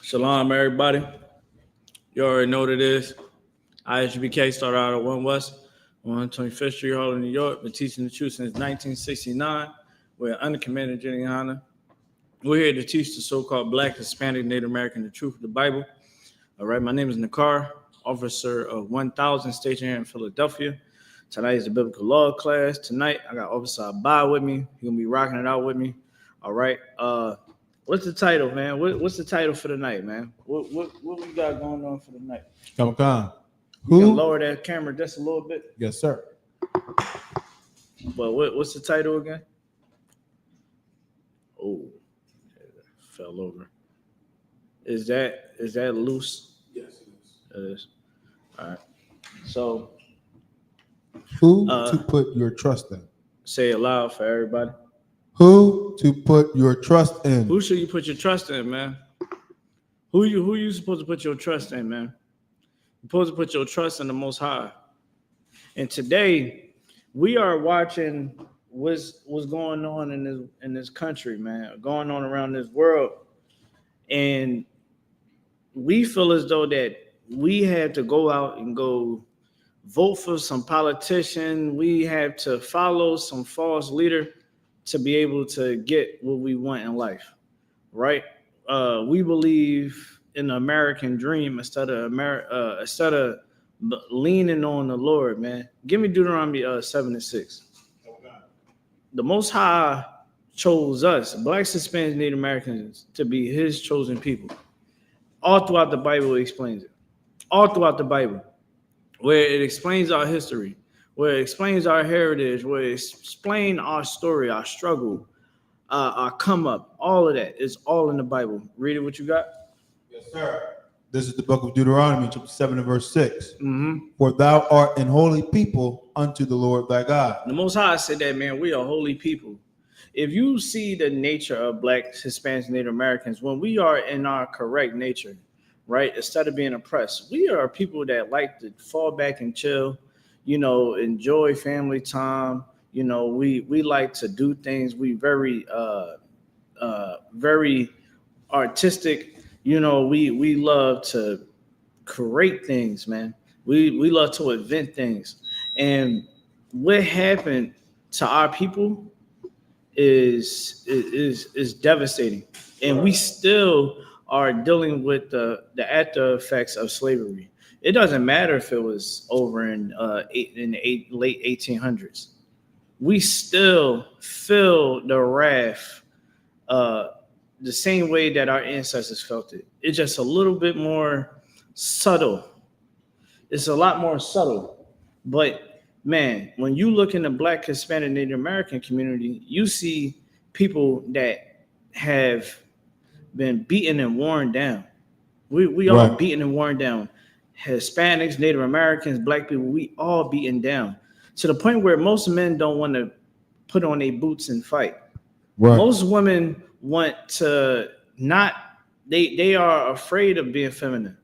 Shalom, everybody. You already know what it is. I.S.U.P.K started out at 1 West, 125th Street, Harlem, New York. Been teaching the truth since 1969. We're under Commander YAHANNA. We're here to teach the so-called Black, Hispanic, Native American the truth of the Bible. All right, my name is Nakar, officer of 1000 stationed here in Philadelphia. Tonight is the biblical law class. Tonight, I got Officer Abba with me. He's going to be rocking it out with me. All right. What's the title, man? What's the title for the night, man? What we got going on for the night? Come on. You can lower that camera just a little bit? Yes, sir. But what's the title again? Oh, fell over. Is that loose? Yes, it is. All right. So, who to put your trust in? Say it loud for everybody. Who to put your trust in? Who should you put your trust in, man? Who you supposed to put your trust in, man? You're supposed to put your trust in the Most High. And today, we are watching what's going on in this country, man, going on around this world. And we feel as though that we had to go out and go vote for some politician. We have to follow some false leader to be able to get what we want in life, right? We believe in the American dream instead of leaning on the Lord, man. Give me Deuteronomy 7:6. Okay. The Most High chose us, Blacks, Hispanics, Native Americans, to be His chosen people. All throughout the Bible, it explains it. All throughout the Bible, where it explains our history, where it explains our heritage, where it explains our story, our struggle, our come up, all of that is all in the Bible. Read it, what you got? Yes, sir. This is the book of Deuteronomy, chapter 7 and verse 6. Mm-hmm. For thou art an holy people unto the Lord thy God. The Most High said that, man, we are holy people. If you see the nature of Blacks, Hispanics, Native Americans, when we are in our correct nature, right, instead of being oppressed, we are people that like to fall back and chill, enjoy family time. We like to do things. We very artistic. We love to create things, man. We love to invent things. And what happened to our people is devastating. And we still are dealing with the after effects of slavery. It doesn't matter if it was over in the late 1800s. We still feel the wrath the same way that our ancestors felt it. It's just a little bit more subtle. It's a lot more subtle. But, man, when you look in the Black, Hispanic, Native American community, you see people that have been beaten and worn down. We all beaten and worn down. Hispanics, Native Americans, Black people, we all beaten down to the point where most men don't want to put on their boots and fight. Right. Most women want to not. They are afraid of being feminine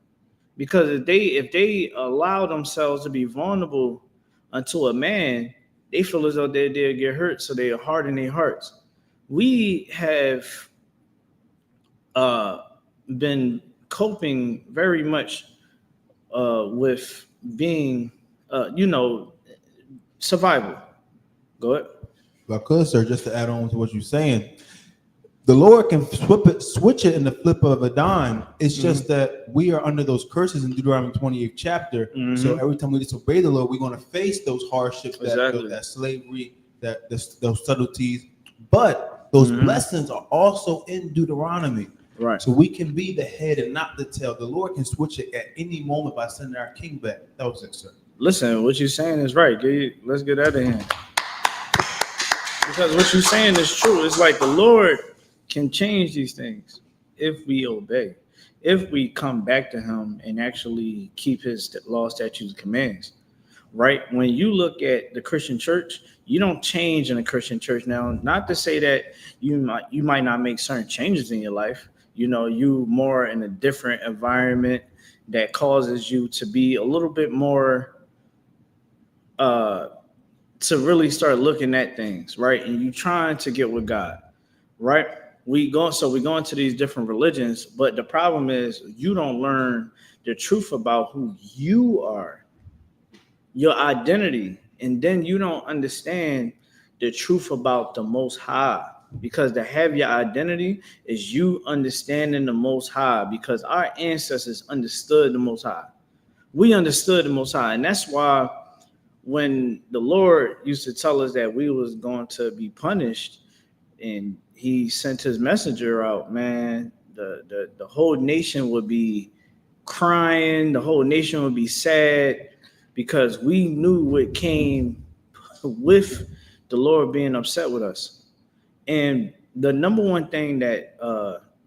because if they allow themselves to be vulnerable unto a man, they feel as though they'll get hurt, so they harden their hearts. We have been coping very much with being, survival. Go ahead. Well, sir, just to add on to what you're saying, the Lord can switch it in the flip of a dime. It's just that we are under those curses in Deuteronomy 28th chapter. Mm-hmm. So every time we disobey the Lord, we're going to face those hardships, that slavery, those subtleties. But those blessings are also in Deuteronomy. Right. So we can be the head and not the tail. The Lord can switch it at any moment by sending our king back. That was it, sir. Listen, what you're saying is right. Let's get that in. Because what you're saying is true. It's like the Lord can change these things if we obey, if we come back to Him and actually keep His law, statutes, and commands. Right? When you look at the Christian church, you don't change in the Christian church. Now, not to say that you might not make certain changes in your life. You more in a different environment that causes you to be a little bit more to really start looking at things, right? And you trying to get with God, right? we go into these different religions, but the problem is you don't learn the truth about who you are, your identity, and then you don't understand the truth about the Most High. Because to have your identity is you understanding the Most High, because our ancestors understood the Most High. We understood the Most High, and that's why when the Lord used to tell us that we was going to be punished, and he sent his messenger out, man, the whole nation would be crying, the whole nation would be sad, because we knew what came with the Lord being upset with us. And the number one thing that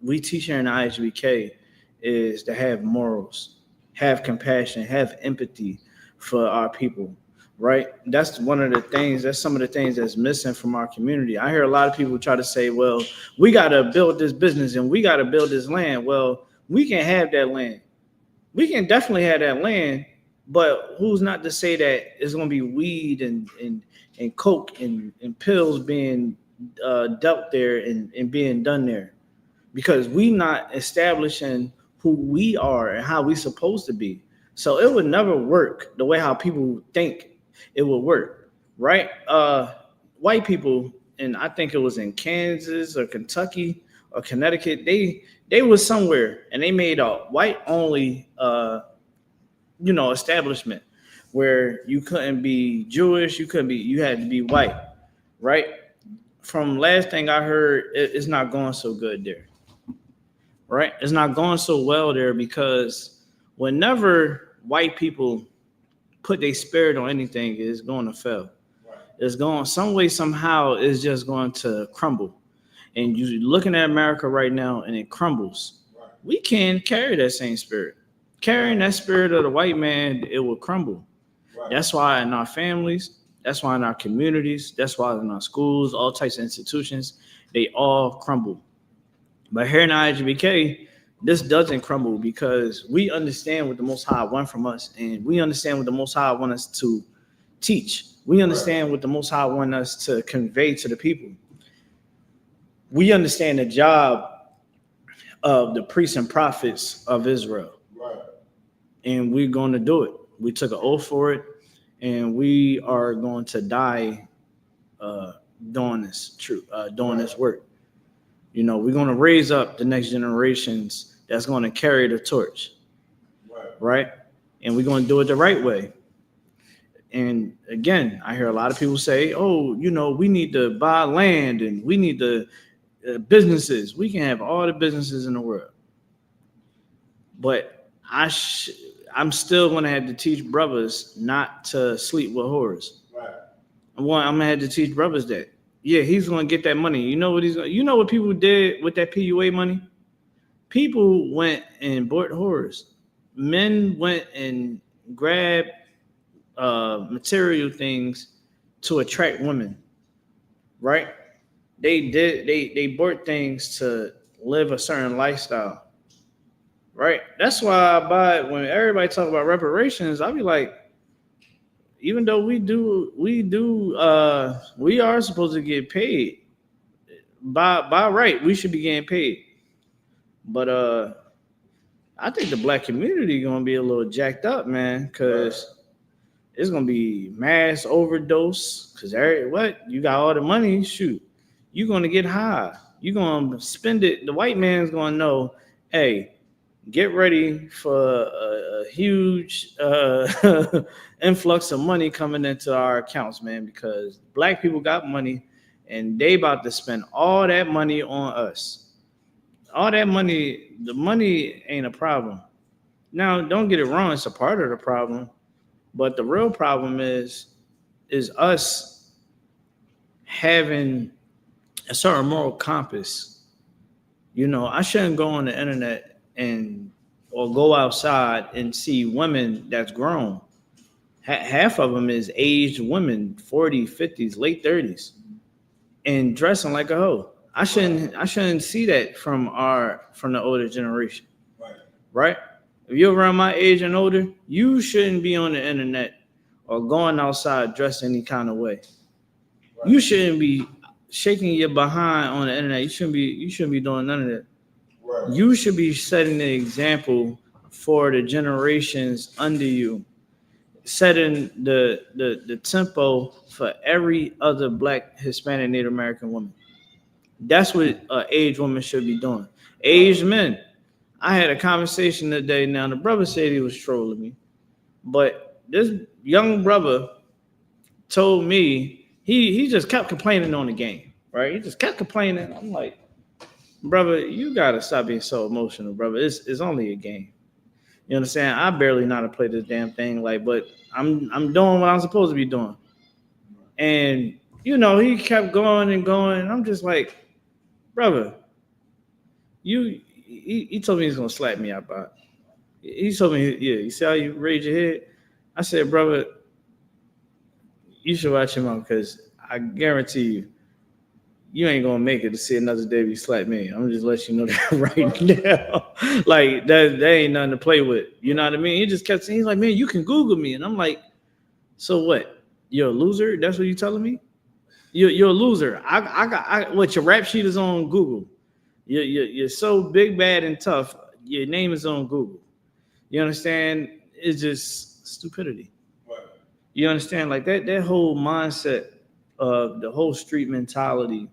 we teach here in I.S.U.P.K is to have morals, have compassion, have empathy for our people, right? That's one of the things, that's some of the things that's missing from our community. I hear a lot of people try to say, well, we got to build this business and we got to build this land. Well, we can have that land. We can definitely have that land, but who's not to say that it's going to be weed and coke and pills being dealt there and being done there? Because we not establishing who we are and how we supposed to be. So it would never work the way how people think it would work, right? White people, and I think it was in Kansas or Kentucky or Connecticut, they was somewhere and they made a white only establishment where you couldn't be Jewish, you had to be white, right? From last thing I heard, it's not going so good there. Right? It's not going so well there, because whenever white people put their spirit on anything, it's going to fail. Right. It's going some way, somehow, it's just going to crumble. And you're looking at America right now and it crumbles. Right. We can't carry that same spirit. Carrying that spirit of the white man, it will crumble. Right. That's why in our families, that's why in our communities, that's why in our schools, all types of institutions, they all crumble. But here in I.S.U.P.K, this doesn't crumble, because we understand what the Most High want from us, and we understand what the Most High want us to teach. We understand what the Most High want us to convey to the people. We understand the job of the priests and prophets of Israel. Right. And we're going to do it. We took an oath for it, and we are going to die doing this work. You know, we're going to raise up the next generations that's going to carry the torch, right? And we're going to do it the right way. And again, I hear a lot of people say, oh, we need to buy land and we need the businesses. We can have all the businesses in the world. But I'm still going to have to teach brothers not to sleep with whores. Right. I'm going to have to teach brothers that. Yeah, he's going to get that money. You know what people did with that PUA money? People went and bought whores. Men went and grabbed material things to attract women, right? They bought things to live a certain lifestyle, right? That's why when everybody talk about reparations, I'll be like, even though we are supposed to get paid by right, we should be getting paid. But I think the black community gonna be a little jacked up, man, because it's gonna be mass overdose. Because you got all the money, shoot, you're gonna get high. You're gonna spend it. The white man's gonna know, hey, get ready for a huge influx of money coming into our accounts, man, because black people got money and they about to spend all that money on us. All that money, the money ain't a problem. Now, don't get it wrong, it's a part of the problem, but the real problem is us having a certain moral compass. I shouldn't go on the internet or go outside and see women that's grown. Half of them is aged women, 40s, 50s, late 30s, and dressing like a hoe. I shouldn't see that from the older generation. Right? If you're around my age and older, you shouldn't be on the internet or going outside dressed any kind of way. Right. You shouldn't be shaking your behind on the internet. You shouldn't be doing none of that. Right. You should be setting the example for the generations under you, setting the tempo for every other Black, Hispanic, Native American woman. That's what aged women should be doing. Aged men. I had a conversation today. Now the brother said he was trolling me, but this young brother told me he just kept complaining on the game, right? He just kept complaining. I'm like, brother, you gotta stop being so emotional, brother. It's only a game. You understand? I barely know how to play this damn thing, like, but I'm doing what I'm supposed to be doing. And he kept going and going. I'm just like, brother, he told me he's gonna slap me out, but he told me, yeah, you see how you raise your head? I said, brother, you should watch him out because I guarantee you ain't gonna make it to see another day you slap me. I'm just letting you know that right now. Like that ain't nothing to play with. You know what I mean? He just kept saying, he's like, man, you can Google me. And I'm like, so what? You're a loser? That's what you're telling me? You're a loser. What your rap sheet is on Google. You're so big, bad, and tough. Your name is on Google. You understand? It's just stupidity. Right. You understand? Like that whole mindset of the whole street mentality,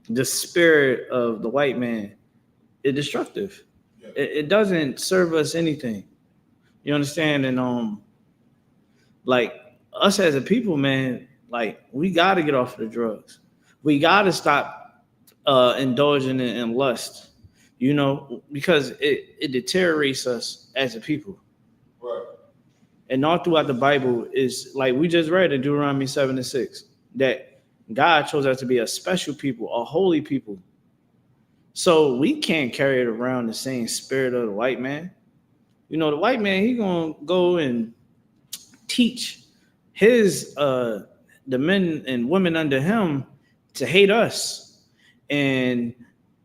the spirit of the white man, is destructive. Yeah. It doesn't serve us anything. You understand? And like us as a people, man, like we got to get off of the drugs. We got to stop indulging in lust, because it deteriorates us as a people. Right. And all throughout the Bible is like we just read in Deuteronomy 7:6 that God chose us to be a special people, a holy people. So we can't carry it around the same spirit of the white man. The white man, he gonna go and teach his the men and women under him to hate us. And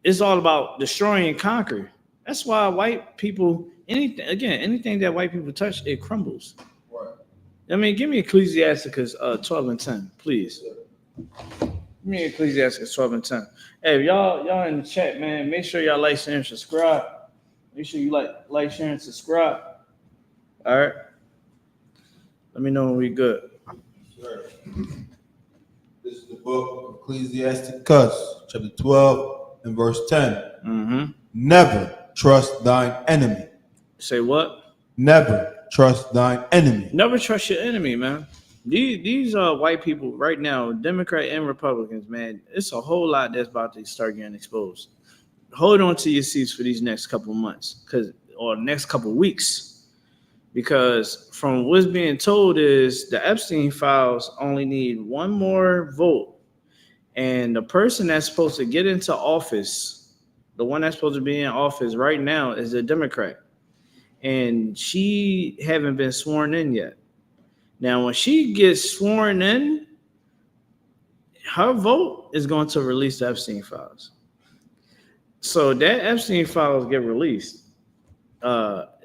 it's all about destroy and conquer. That's why white people, anything that white people touch, it crumbles. Right. I mean, give me Ecclesiasticus 12:10, please. Give me Ecclesiasticus 12:10. Hey, y'all in the chat, man, make sure y'all like, share, and subscribe. Make sure you like, share, and subscribe. All right. Let me know when we good. Sure. This is the book of Ecclesiasticus, chapter 12 and verse 10. Mm-hmm. Never trust thine enemy. Say what? Never trust thine enemy. Never trust your enemy, man. These white people right now, Democrat and Republicans, man, it's a whole lot that's about to start getting exposed. Hold on to your seats for these next couple of months, or next couple of weeks. Because from what's being told is the Epstein files only need one more vote. And the person that's supposed to get into office, the one that's supposed to be in office right now is a Democrat. And she haven't been sworn in yet. Now, when she gets sworn in, her vote is going to release the Epstein files. So that Epstein files get released.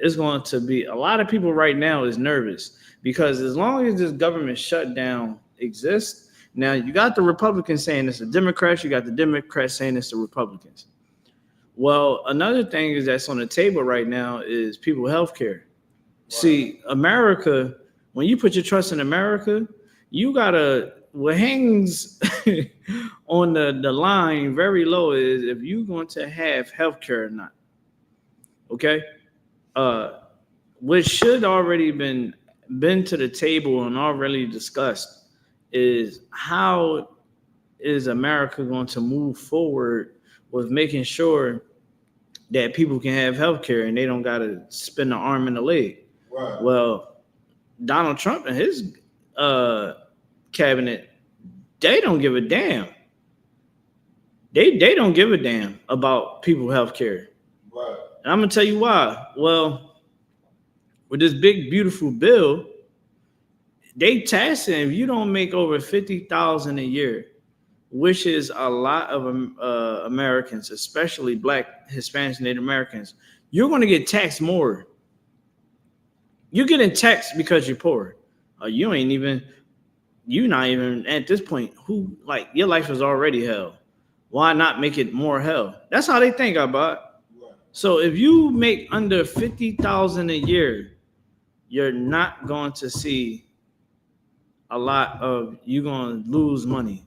It's going to be a lot of people right now is nervous because as long as this government shutdown exists, now you got the Republicans saying it's the Democrats, you got the Democrats saying it's the Republicans. Well, another thing is that's on the table right now is people health care. Wow. See, America, when you put your trust in America, you gotta, what hangs on the line very low is if you're going to have health care or not. Okay? What should already been to the table and already discussed is how is America going to move forward with making sure that people can have health care and they don't got to spend an arm and a leg. Right. Well, Donald Trump and his cabinet, they don't give a damn. They don't give a damn about people's health care. Right. And I'm going to tell you why. Well, with this big, beautiful bill, they taxing if you don't make over $50,000 a year, which is a lot of Americans, especially Black, Hispanics, Native Americans, you're going to get taxed more. You're getting taxed because you're poor. You ain't even you not even at this point. Who like your life is already hell? Why not make it more hell? That's how they think about it. So if you make under 50,000 a year, you're not going to see a lot of you're going to lose money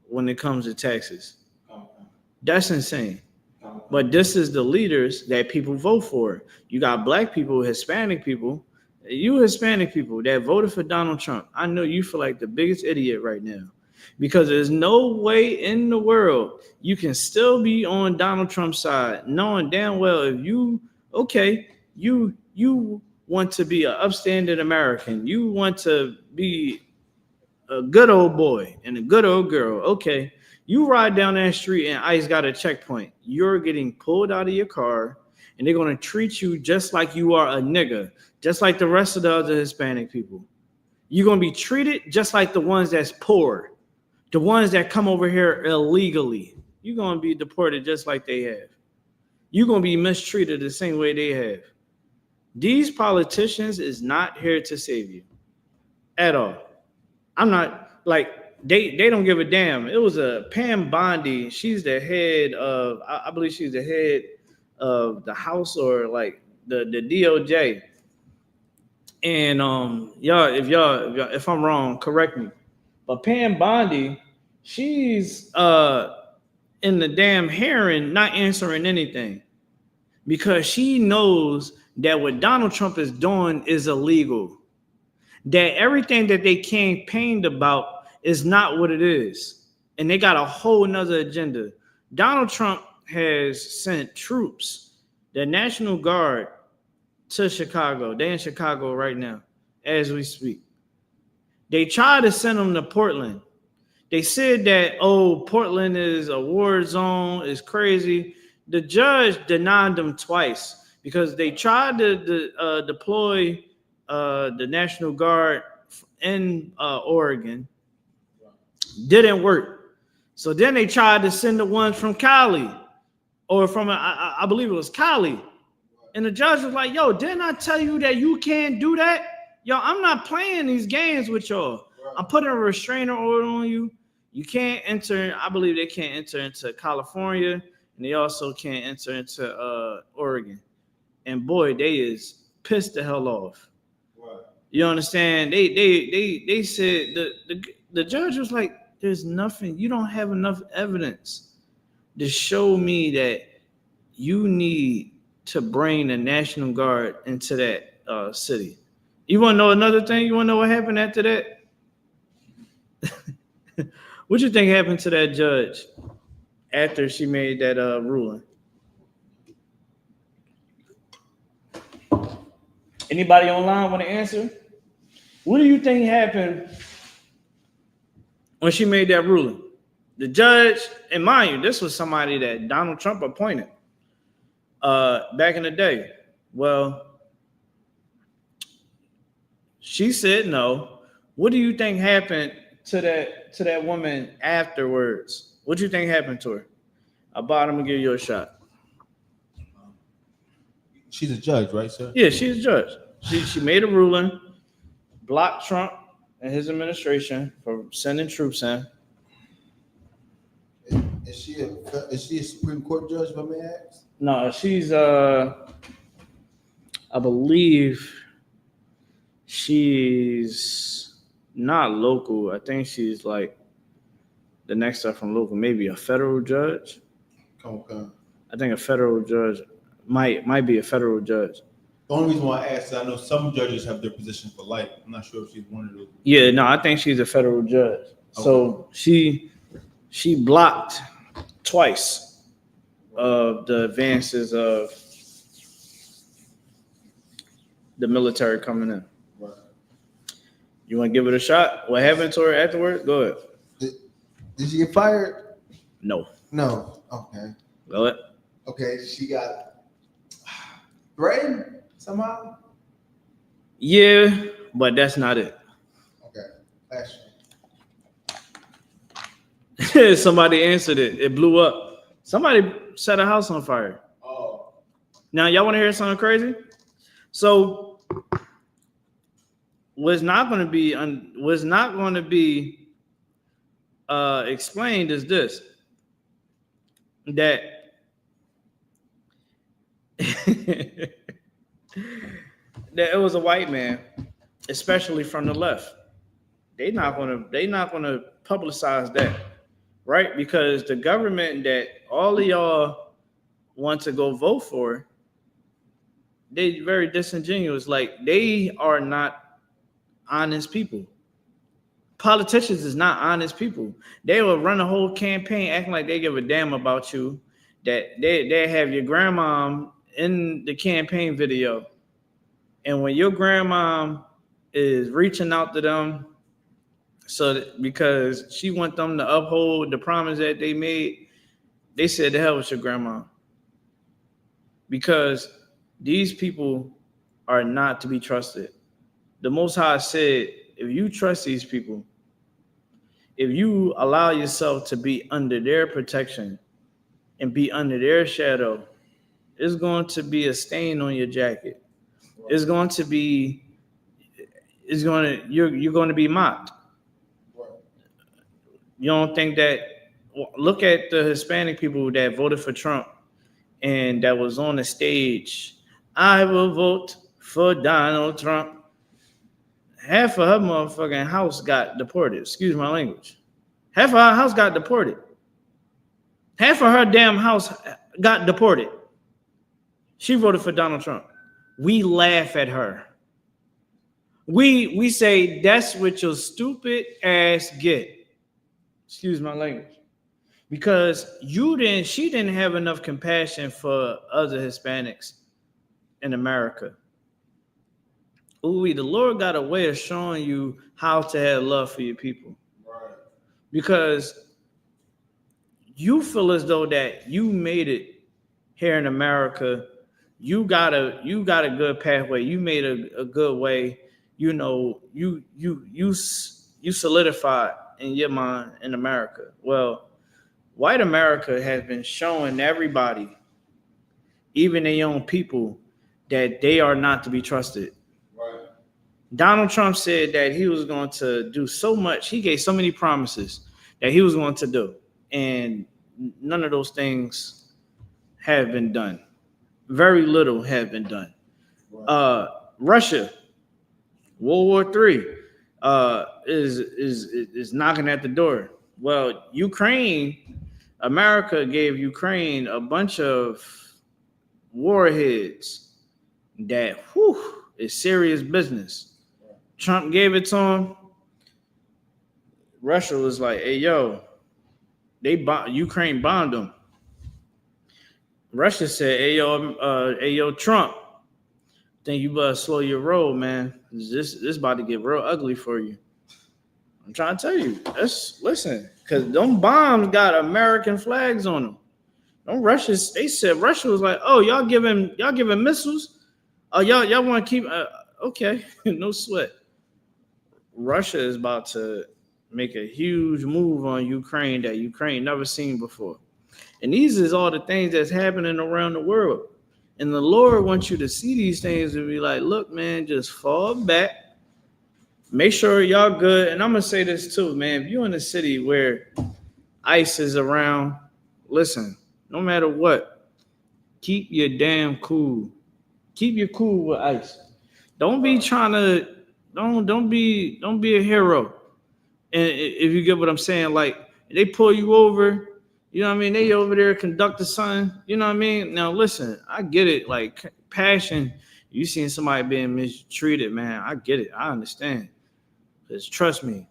when it comes to taxes. That's insane. But this is the leaders that people vote for. You got black people, Hispanic people. You Hispanic people that voted for Donald Trump. I know you feel like the biggest idiot right now because there's no way in the world you can still be on Donald Trump's side, knowing damn well if you want to be an upstanding American, you want to be a good old boy and a good old girl. Okay, you ride down that street and ICE got a checkpoint. You're getting pulled out of your car and they're going to treat you just like you are a nigga, just like the rest of the other Hispanic people. You're going to be treated just like the ones that's poor, the ones that come over here illegally. You're going to be deported just like they have. You're going to be mistreated the same way they have. These politicians is not here to save you at all. I'm not like they don't give a damn. It was a Pam Bondi. She's the head of I believe she's the head of the House or like the DOJ. And if I'm wrong, correct me. But Pam Bondi, she's in the damn hearing, not answering anything because she knows that what Donald Trump is doing is illegal. That everything that they campaigned about is not what it is. And they got a whole nother agenda. Donald Trump has sent troops, the National Guard, to Chicago. They're in Chicago right now, as we speak. They tried to send them to Portland. They said that, Portland is a war zone, it's crazy. The judge denied them twice because they tried to deploy the National Guard in Oregon. Didn't work. So then they tried to send the ones from Cali or from, I believe it was Cali. And the judge was like, yo, didn't I tell you that you can't do that? Yo, I'm not playing these games with y'all. I'm putting a restrainer order on you. You can't enter. I believe they can't enter into California. And they also can't enter into Oregon. And boy, they is pissed the hell off. You understand? They said the judge was like, there's nothing, you don't have enough evidence to show me that you need to bring the National Guard into that city. You want to know another thing? You want to know what happened after that? What you think happened to that judge after she made that ruling? Anybody online want to answer? What do you think happened when she made that ruling? The judge, and mind you, this was somebody that Donald Trump appointed back in the day. Well, she said no. What do you think happened to that woman afterwards? What do you think happened to her? I'm gonna give you a shot. She's a judge, right, sir? Yeah, she's a judge. She made a ruling, blocked Trump and his administration from sending troops in. Is she a Supreme Court judge, if I may ask? No, she's I believe she's not local. I think she's like the next step from local, maybe a federal judge. Okay. I think a federal judge might be a federal judge. The only reason why I asked is I know some judges have their position for life. I'm not sure if she's one of those. Yeah, no, I think she's a federal judge. Okay. So she blocked twice of the advances of the military coming in. Right. You want to give it a shot? What happened to her afterwards? Go ahead. Did she get fired? No. Okay. Go ahead. Okay, she got threatened somehow? Yeah, but that's not it. Okay. Actually. Somebody answered it. It blew up. Somebody set a house on fire. Oh. Now, y'all want to hear something crazy? So, what's not going to be explained is this, that that it was a white man, especially from the left. They not gonna publicize that, right? Because the government that all of y'all want to go vote for, they very disingenuous. Like, they are not honest people. Politicians is not honest people. They will run a whole campaign acting like they give a damn about you. That they have your grandma in the campaign video, and when your grandma is reaching out to them, because she want them to uphold the promise that they made, they said, "The hell with your grandma," because these people are not to be trusted. The Most High said, if you trust these people, if you allow yourself to be under their protection and be under their shadow, it's going to be a stain on your jacket. It's going to be, you're going to be mocked. You don't think that? Look at the Hispanic people that voted for Trump and that was on the stage. I will vote for Donald Trump. Half of her motherfucking house got deported. Excuse my language. Half of her house got deported. Half of her damn house got deported. She voted for Donald Trump. We laugh at her. We say, that's what your stupid ass get. Excuse my language. Because she didn't have enough compassion for other Hispanics in America. Ooh, the Lord got a way of showing you how to have love for your people. Right. Because you feel as though that you made it here in America. You got a good pathway. You made a good way. You know, you solidified in your mind in America. Well, white America has been showing everybody, even their own people, that they are not to be trusted. Right. Donald Trump said that he was going to do so much. He gave so many promises that he was going to do, and none of those things have been done. Very little have been done. Right. Russia, World War III, is knocking at the door. Well, Ukraine, America gave Ukraine a bunch of warheads that is serious business. Trump gave it to him. Russia was like, "Hey, yo, Ukraine bombed them." Russia said, hey yo, Trump, think you better slow your roll, man. This about to get real ugly for you. I'm trying to tell you. Listen, because them bombs got American flags on them. They said Russia was like, oh, y'all giving missiles? Oh, y'all want to keep okay, no sweat. Russia is about to make a huge move on Ukraine that Ukraine never seen before. And these is all the things that's happening around the world. And the Lord wants you to see these things and be like, look, man, just fall back. Make sure y'all good. And I'm going to say this too, man. If you're in a city where ICE is around, listen, no matter what, keep your damn cool. Keep your cool with ICE. Don't be trying to, don't be a hero. And if you get what I'm saying, like, they pull you over, you know what I mean? They over there conducting something, you know what I mean? Now, listen, I get it. Like, passion, you seen somebody being mistreated, man. I get it. I understand. Because trust me,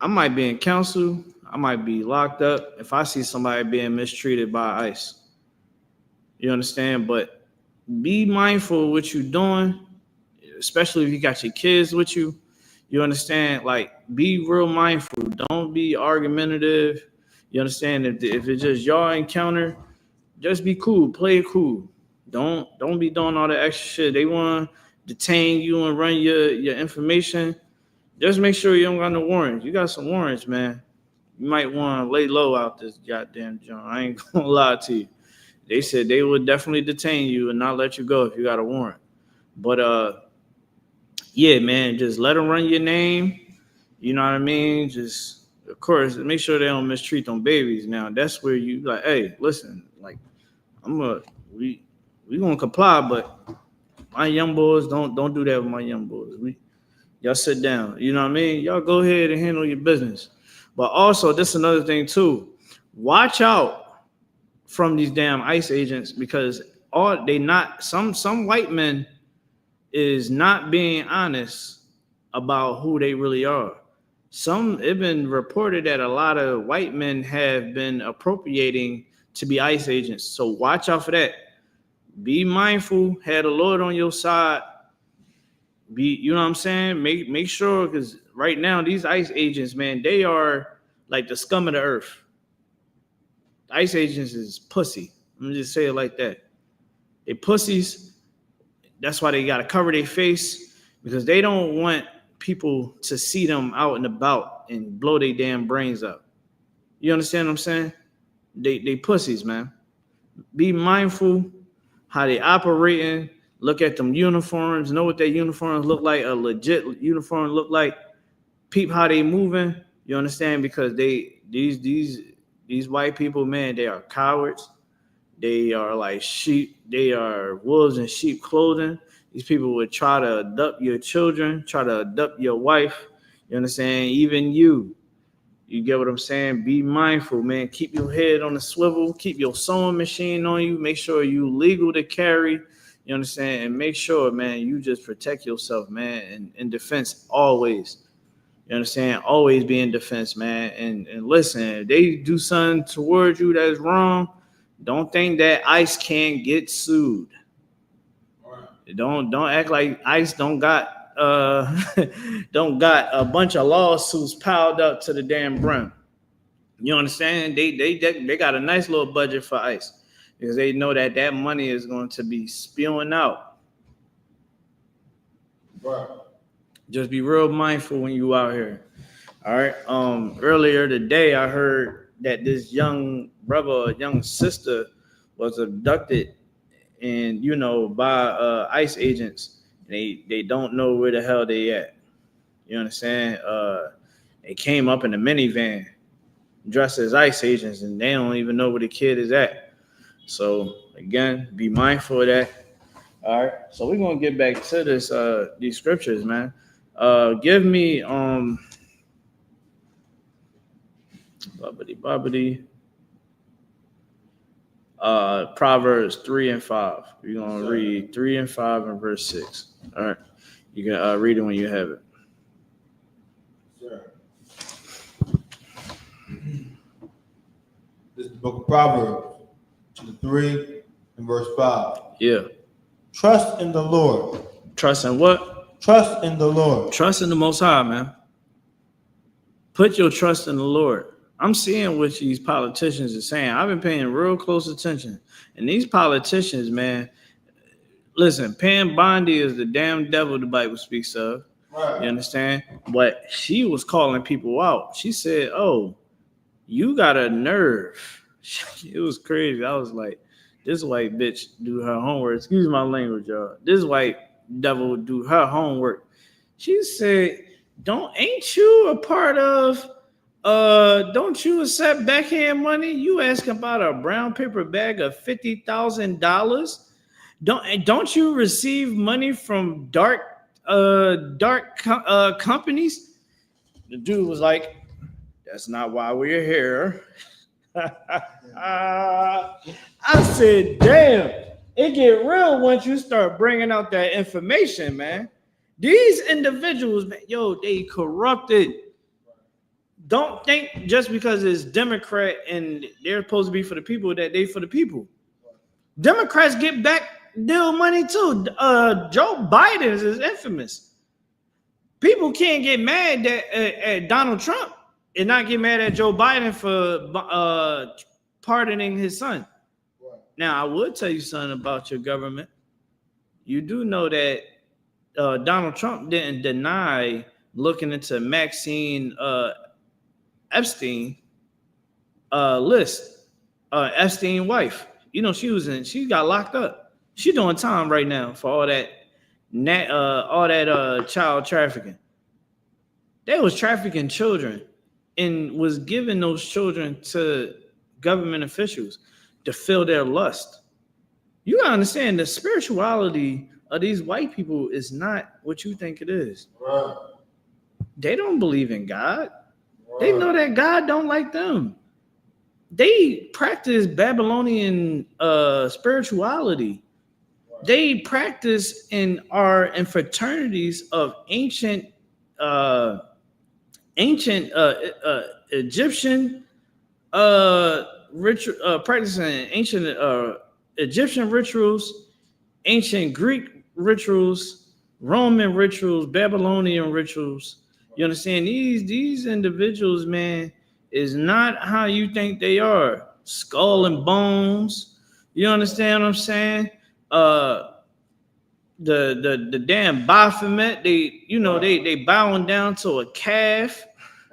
I might be in council. I might be locked up if I see somebody being mistreated by ICE. You understand? But be mindful of what you're doing, especially if you got your kids with you. You understand? Like, be real mindful. Don't be argumentative. You understand? If it's just y'all encounter, just be cool. Play it cool. Don't be doing all the extra shit. They want to detain you and run your information. Just make sure you don't got no warrants. You got some warrants, man. You might want to lay low out this goddamn joint. I ain't gonna lie to you. They said they would definitely detain you and not let you go if you got a warrant. But yeah, man, just let them run your name. You know what I mean? Just, of course, make sure they don't mistreat them babies. Now that's where you like, hey, listen, like we gonna comply, but my young boys don't do that with my young boys. Y'all sit down. You know what I mean? Y'all go ahead and handle your business. But also, this is another thing too. Watch out from these damn ICE agents, because some white men is not being honest about who they really are. It's been reported that a lot of white men have been appropriating to be ICE agents. So watch out for that. Be mindful. Have the Lord on your side. You know what I'm saying? Make sure, because right now these ICE agents, man, they are like the scum of the earth. ICE agents is pussy. Let me just say it like that. They pussies. That's why they got to cover their face, because they don't want people to see them out and about and blow their damn brains up. You understand what I'm saying? They pussies, man. Be mindful how they operating. Look at them uniforms. Know what their uniforms look like. A legit uniform look like. Peep how they moving. You understand? Because these white people, man, they are cowards. They are like sheep. They are wolves in sheep clothing. These people would try to abduct your children, try to abduct your wife. You understand? Even you. You get what I'm saying? Be mindful, man. Keep your head on the swivel. Keep your sewing machine on you. Make sure you legal to carry. You understand? And make sure, man, you just protect yourself, man. And in defense always. You understand? Always be in defense, man. And listen, if they do something towards you that's wrong, don't think that ICE can't get sued. Don't act like ICE don't got don't got a bunch of lawsuits piled up to the damn brim. You understand? They got a nice little budget for ICE, because they know that money is going to be spewing out. Right. Just be real mindful when you out here. All right. Earlier today, I heard that this young brother, young sister, was abducted, and by ICE agents. They don't know where the hell they at. You understand? They came up in a minivan dressed as ICE agents, and they don't even know where the kid is at. So again, be mindful of that. All right. So we're gonna get back to this these scriptures, man. Give me Proverbs 3 and 5. We're gonna read 3 and 5 and verse 6. All right. You can read it when you have it. Sure. This is the book of Proverbs, chapter 3 and verse 5. Yeah. Trust in the Lord. Trust in what? Trust in the Lord. Trust in the Most High, man. Put your trust in the Lord. I'm seeing what these politicians are saying. I've been paying real close attention. And these politicians, man, listen, Pam Bondi is the damn devil the Bible speaks of. Right. You understand? But she was calling people out. She said, "Oh, you got a nerve." It was crazy. I was like, this white bitch do her homework. Excuse my language, y'all. This white devil do her homework. She said, ain't you a part of don't you accept backhand money? You asking about a brown paper bag of $50,000? Don't you receive money from dark companies? The dude was like, that's not why we're here. I said, damn, it get real once you start bringing out that information, man. These individuals, man, they corrupted. Don't think just because it's Democrat and they're supposed to be for the people that they for the people. Democrats get back deal money too. Joe Biden is infamous. People can't get mad at Donald Trump and not get mad at Joe Biden for pardoning his son. Now, I would tell you something about your government. You do know that Donald Trump didn't deny looking into Maxine Epstein list. Epstein wife. She got locked up. She doing time right now for all that all that child trafficking. They was trafficking children and was giving those children to government officials to fill their lust. You gotta understand the spirituality of these white people is not what you think it is. Right. They don't believe in God. Right. They know that God don't like them. They practice Babylonian spirituality. They practice and are in fraternities of ancient Egyptian practicing ancient Egyptian rituals, ancient Greek rituals, Roman rituals, Babylonian rituals. You understand? These individuals, man, is not how you think they are. Skull and bones. You understand what I'm saying? The damn Baphomet, they bowing down to a calf.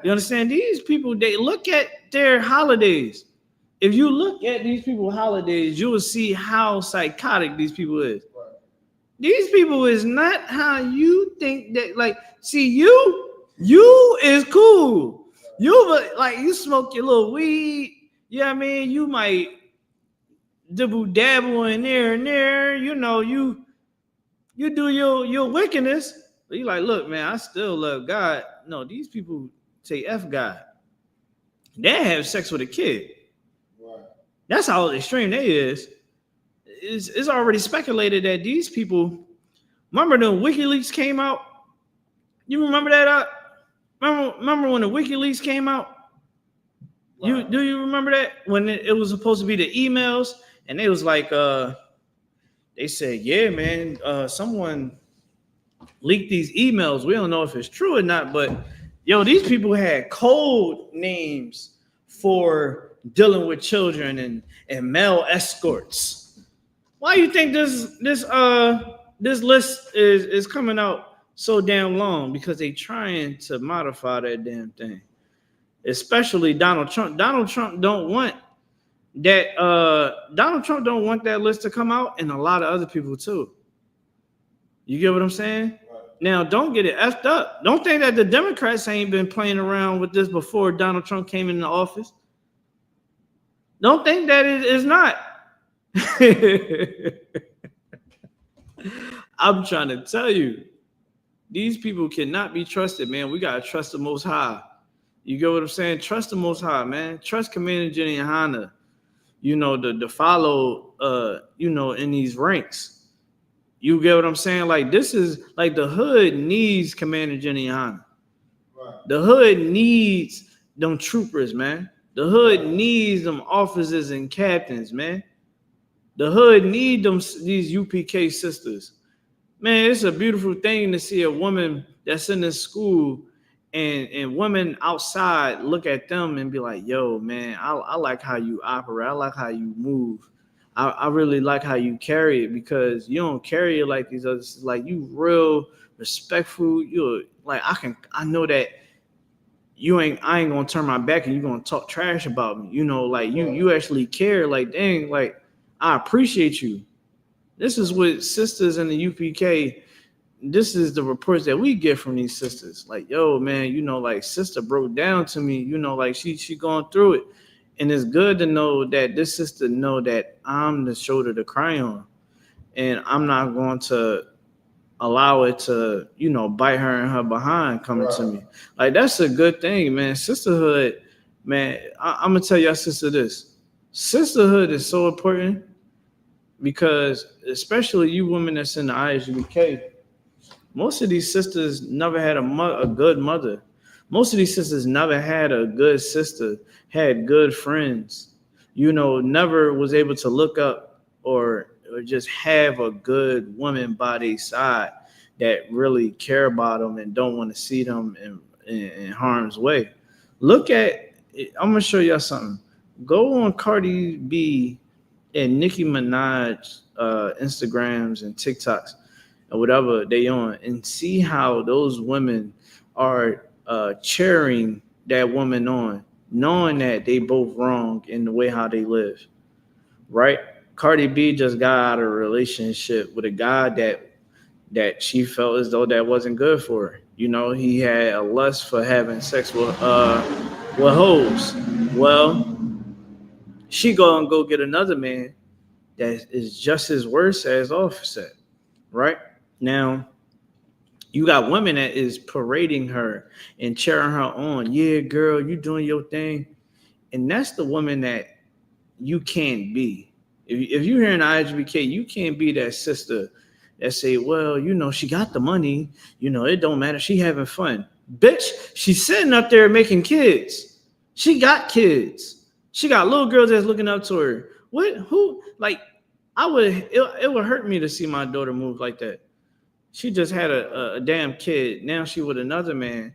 You understand? These people, they look at their holidays. If you look at these people's holidays, you will see how psychotic these people is. These people is not how you think that. Like, see, you is cool. You smoke your little weed. You know what I mean? You might dibble dabble in there and there. You know, you do your wickedness. But you like, look, man, I still love God. No, these people say F God. They have sex with a kid. Right. That's how extreme they is. It's already speculated that these people, remember the WikiLeaks came out? You remember that? Remember when the WikiLeaks came out? Right. Do you remember that? When it was supposed to be the emails, and they was like, they said, yeah, man, someone leaked these emails. We don't know if it's true or not, but yo, these people had code names for dealing with children and male escorts. Why do you think this list is coming out so damn long? Because they trying to modify that damn thing. Especially Donald Trump. Donald Trump don't want that list to come out, and a lot of other people too. You get what I'm saying? Right. Now, don't get it effed up. Don't think that the Democrats ain't been playing around with this before Donald Trump came into office. Don't think that it is not. I'm trying to tell you, these people cannot be trusted, man. We gotta trust the Most High. You get what I'm saying? Trust the Most High, man. Trust Commander Jenny YAHANNA. You know, the follow, in these ranks. You get what I'm saying? Like, this is like the hood needs Commander Jenny YAHANNA. Right. The hood needs them troopers, man. The hood needs them officers and captains, man. The hood need these UPK sisters. Man, it's a beautiful thing to see a woman that's in this school and women outside look at them and be like, yo, man, I like how you operate. I like how you move. I really like how you carry it, because you don't carry it like these others. Like, you real respectful. You're like, I know that I ain't gonna turn my back and you're gonna talk trash about me. You know, like you actually care. Like, dang, like, I appreciate you. This is what sisters in the UPK, this is the reports that we get from these sisters. Like, yo, man, you know, like, sister broke down to me, you know, like she going through it. And it's good to know that this sister know that I'm the shoulder to cry on. And I'm not going to allow it to, you know, bite her in her behind coming to me. Like, that's a good thing, man. Sisterhood, man, I'm going to tell y'all, sister, this. Sisterhood is so important, because especially you women that's in the I.S.U.P.K, most of these sisters never had a good mother. Most of these sisters never had a good sister, had good friends, you know, never was able to look up or just have a good woman by their side that really care about them and don't want to see them in harm's way. Look at, I'm going to show y'all something. Go on Cardi B and Nicki Minaj Instagrams and TikToks or whatever they on, and see how those women are cheering that woman on, knowing that they both wrong in the way how they live, right? Cardi B just got out of a relationship with a guy that that she felt as though that wasn't good for her. You know, he had a lust for having sex with hoes. Well, she go get another man that is just as worse as Offset, right? Now, you got women that is parading her and cheering her on. Yeah, girl, you doing your thing. And that's the woman that you can't be. If you're hearing I.S.U.P.K, you can't be that sister that say, well, you know, she got the money. You know, it don't matter. She having fun. Bitch, she's sitting up there making kids. She got kids. She got little girls that's looking up to her. What? Who? Like, it would hurt me to see my daughter move like that. She just had a damn kid. Now she with another man.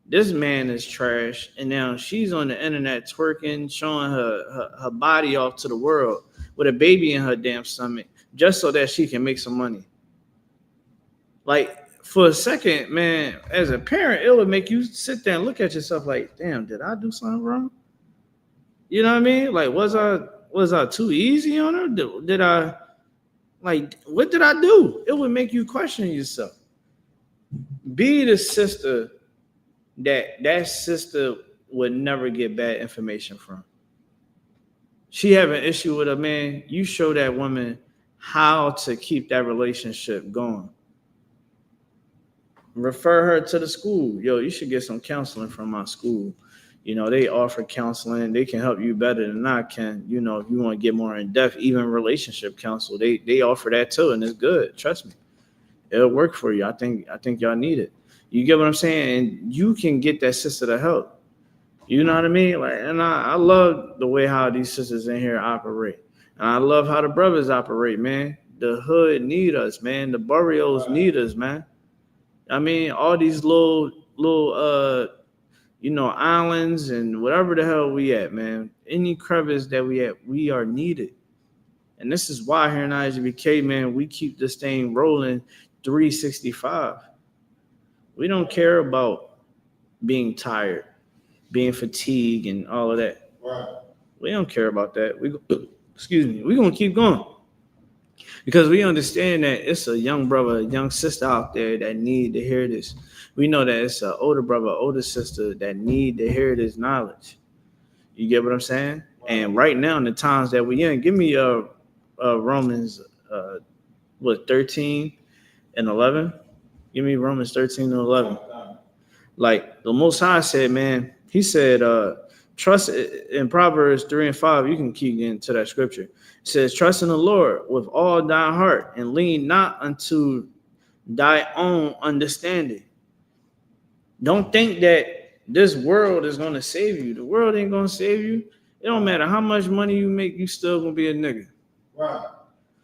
This man is trash, and now she's on the internet twerking, showing her body off to the world with a baby in her damn stomach, just so that she can make some money. Like, for a second, man, as a parent, it would make you sit there and look at yourself like, damn, did I do something wrong? You know what I mean? Like, was I too easy on her? Did I, like, what did I do? It would make you question yourself. Be the sister that sister would never get bad information from. She have an issue with a man, you show that woman how to keep that relationship going. Refer her to the school. Yo, you should get some counseling from my school. You know, they offer counseling. They can help you better than I can. You know, if you want to get more in depth, even relationship counsel, they offer that too, and it's good. Trust me, it'll work for you. I think y'all need it. You get what I'm saying? And you can get that sister to help. You know what I mean? Like, and I love the way how these sisters in here operate. And I love how the brothers operate, man. The hood need us, man. The barrios need us, man. I mean, all these little islands and whatever the hell we at, man. Any crevice that we at, we are needed. And this is why here in I.S.U.P.K, man, we keep this thing rolling 365. We don't care about being tired, being fatigued, and all of that. Right. We don't care about that. We're going to keep going. Because we understand that it's a young brother, a young sister out there that need to hear this. We know that it's an older brother, older sister that need to hear this knowledge. You get what I'm saying? Wow. And right now, in the times that we in, give me Romans 13 and 11. Give me Romans 13 and 11. Like the Most High said, man, he said, trust in Proverbs 3 and 5. You can keep into that scripture. It says, trust in the Lord with all thy heart and lean not unto thy own understanding. Don't think that this world is going to save you. The world ain't going to save you. It don't matter how much money you make, you still going to be a nigga. Right.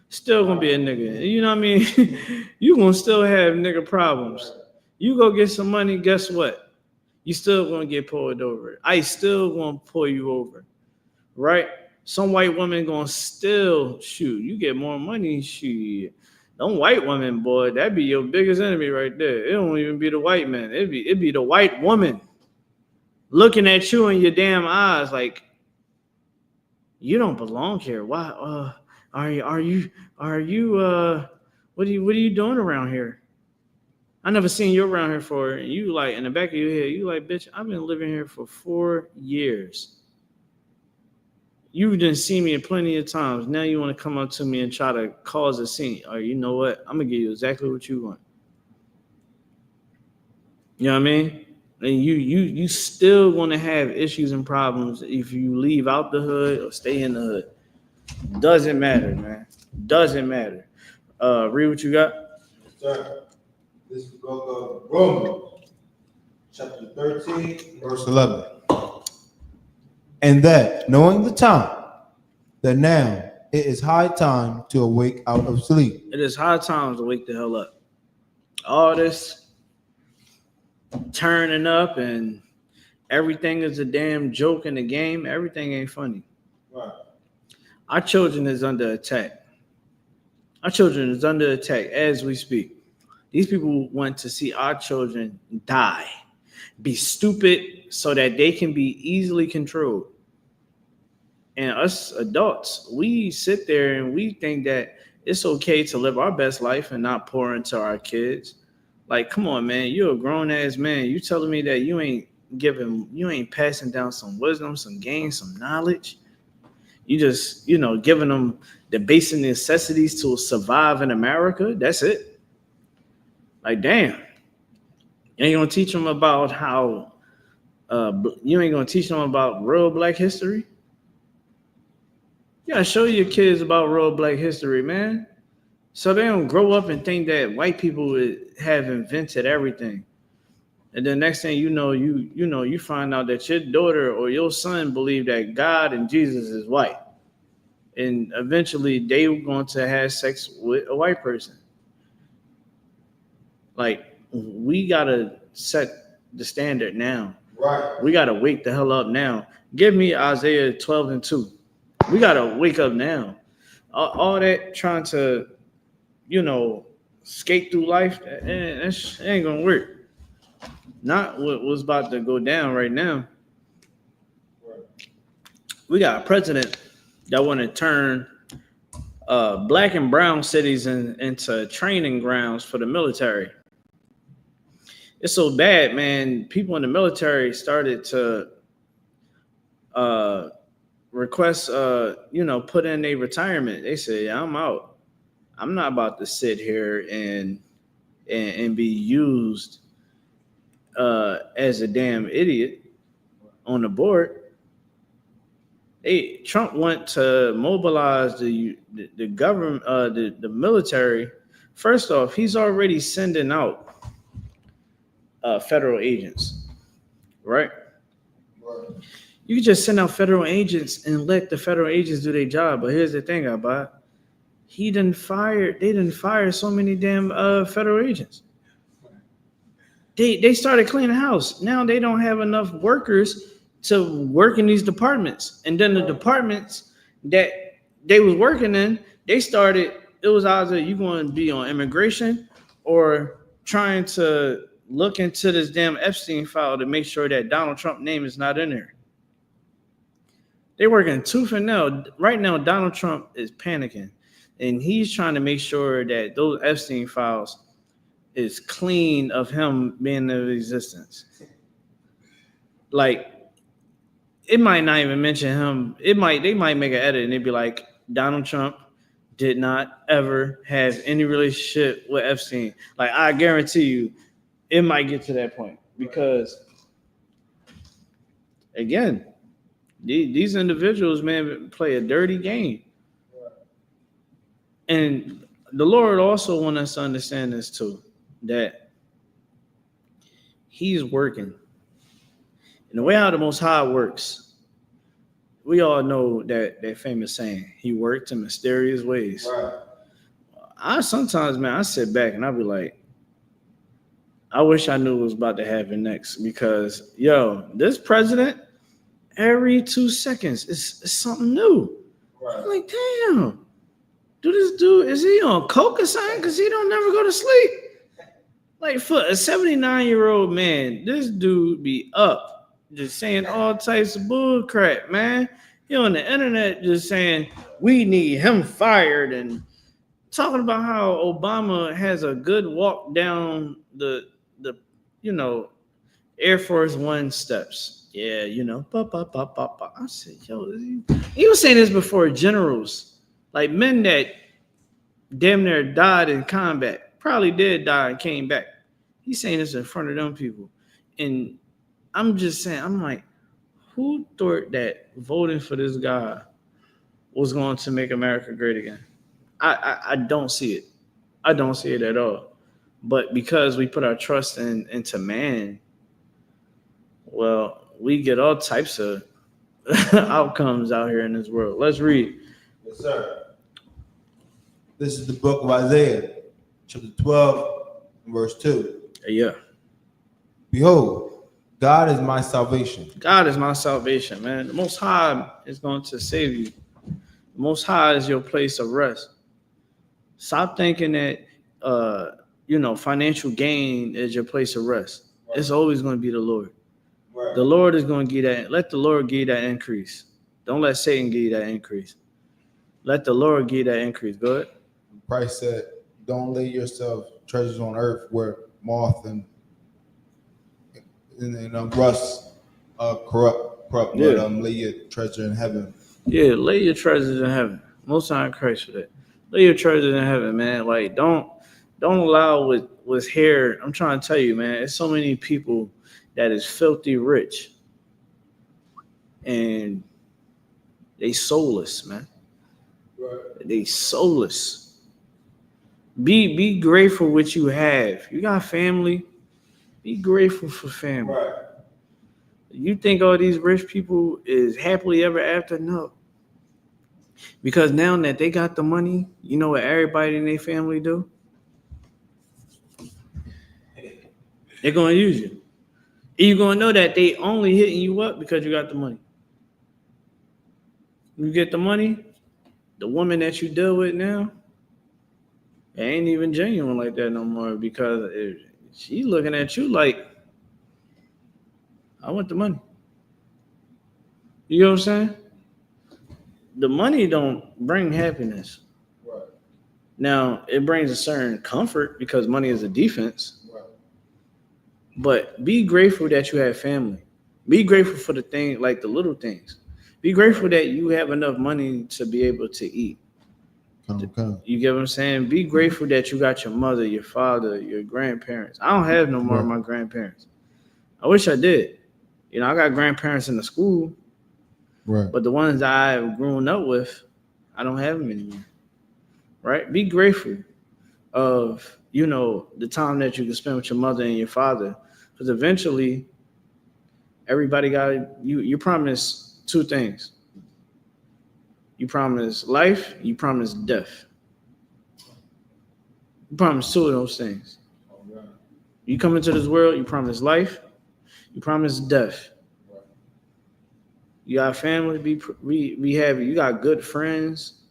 Still going to be a nigga. You know what I mean? You going to still have nigga problems. You go get some money, guess what? You still going to get pulled over. I still going to pull you over. Right? Some white woman going to still shoot. You get more money, shoot. Them white women, boy, that'd be your biggest enemy right there. It don't even be the white man. It'd be the white woman looking at you in your damn eyes like, you don't belong here. Why? Are you? What are you doing around here? I never seen you around here for. You like in the back of your head, you like, bitch, I've been living here for 4 years. You didn't see me plenty of times. Now you want to come up to me and try to cause a scene. Or you know what? I'm gonna give you exactly what you want. You know what I mean? And you still want to have issues and problems if you leave out the hood or stay in the hood. Doesn't matter, man. Doesn't matter. Read what you got. Yes, sir. This is the book of Romans, chapter 13, verse 11. And that, knowing the time, that now it is high time to awake out of sleep. It is high time to wake the hell up. All this turning up and everything is a damn joke in the game. Everything ain't funny. Right. Our children is under attack. Our children is under attack as we speak. These people want to see our children die, be stupid so that they can be easily controlled. And us adults, we sit there and we think that it's okay to live our best life and not pour into our kids. Like, come on, man, you're a grown ass man. You telling me that you ain't passing down some wisdom, some game, some knowledge. You just, giving them the basic necessities to survive in America. That's it. Like, damn. You ain't gonna teach them about how. You ain't gonna teach them about real Black history. You gotta show your kids about real Black history, man, so they don't grow up and think that white people have invented everything. And then next thing you know, you find out that your daughter or your son believe that God and Jesus is white, and eventually they were going to have sex with a white person. Like, we gotta set the standard now. Right. We gotta wake the hell up now. Give me Isaiah 12:2. We gotta wake up now. All that trying to, skate through life, that ain't gonna work. Not what's about to go down right now. We got a president that want to turn Black and brown cities into training grounds for the military. It's so bad, man. People in the military started to request, put in a retirement. They say, yeah, I'm out. I'm not about to sit here and be used as a damn idiot on the board. Trump went to mobilize the government, the military. First off, he's already sending out federal agents, right? You can just send out federal agents and let the federal agents do their job. But here's the thing about they didn't fire so many damn federal agents. They started cleaning house. Now they don't have enough workers to work in these departments. And then the departments that they was working in, it was either you going to be on immigration or trying to look into this damn Epstein file to make sure that Donald Trump's name is not in there. They're working tooth and nail. Right now, Donald Trump is panicking, and he's trying to make sure that those Epstein files is clean of him being in existence. Like, it might not even mention him. They might make an edit and they'd be like, Donald Trump did not ever have any relationship with Epstein. Like, I guarantee you, it might get to that point because, again, these individuals, man, play a dirty game. And the Lord also wants us to understand this too, that he's working. And the way how the Most High works, we all know that famous saying, he worked in mysterious ways. Right. I sometimes, man, I sit back and I be like, I wish I knew what was about to happen next because, this president, every 2 seconds, it's something new. Right. I'm like, damn, this dude, is he on coke or something? Because he don't never go to sleep. Like, for a 79-year-old man, this dude be up, just saying all types of bull crap, man. He on the internet just saying, we need him fired, and talking about how Obama has a good walk down the Air Force One steps. Yeah, I said, he was saying this before generals, like men that damn near died in combat, probably did die and came back. He's saying this in front of them people. And I'm just saying, I'm like, who thought that voting for this guy was going to make America great again? I don't see it. I don't see it at all. But because we put our trust into man, well, we get all types of outcomes out here in this world. Let's read. Yes, sir. This is the book of Isaiah, chapter 12, verse 2. Yeah. Behold, God is my salvation. God is my salvation, man. The Most High is going to save you. The Most High is your place of rest. Stop thinking that, financial gain is your place of rest. Right. It's always going to be the Lord. Right. The Lord is going to give that. Let the Lord give that increase. Don't let Satan give you that increase. Let the Lord give that increase. Go ahead. Christ said, "Don't lay yourself treasures on earth where moth and rust corrupt. But lay your treasure in heaven." Yeah, lay your treasures in heaven. Most time Christ for that. Lay your treasures in heaven, man. Like don't allow what's here. I'm trying to tell you, man. There's so many people that is filthy rich, and they soulless, man. Right. They soulless. Be grateful what you have. You got family. Be grateful for family. Right. You think all these rich people is happily ever after? No. Because now that they got the money, you know what everybody in their family do? They're gonna use you. And you're gonna know that they only hitting you up because you got the money. You get the money, the woman that you deal with now, it ain't even genuine like that no more because she's looking at you like, I want the money. You know what I'm saying? The money don't bring happiness. Right. Now, it brings a certain comfort because money is a defense. Right. But be grateful that you have family. Be grateful for the thing, like the little things. Be grateful that you have enough money to be able to eat. Okay. You get what I'm saying? Be grateful that you got your mother, your father, your grandparents. I don't have no more of my grandparents. I wish I did. You know, I got grandparents in the school, right? But the ones that I've grown up with, I don't have them anymore. Right? Be grateful of, you know, the time that you can spend with your mother and your father, because eventually, everybody got you. You promise two things. You promise life. You promise death. You promise two of those things. You come into this world, you promise life, you promise death. You got family, be happy. You got good friends,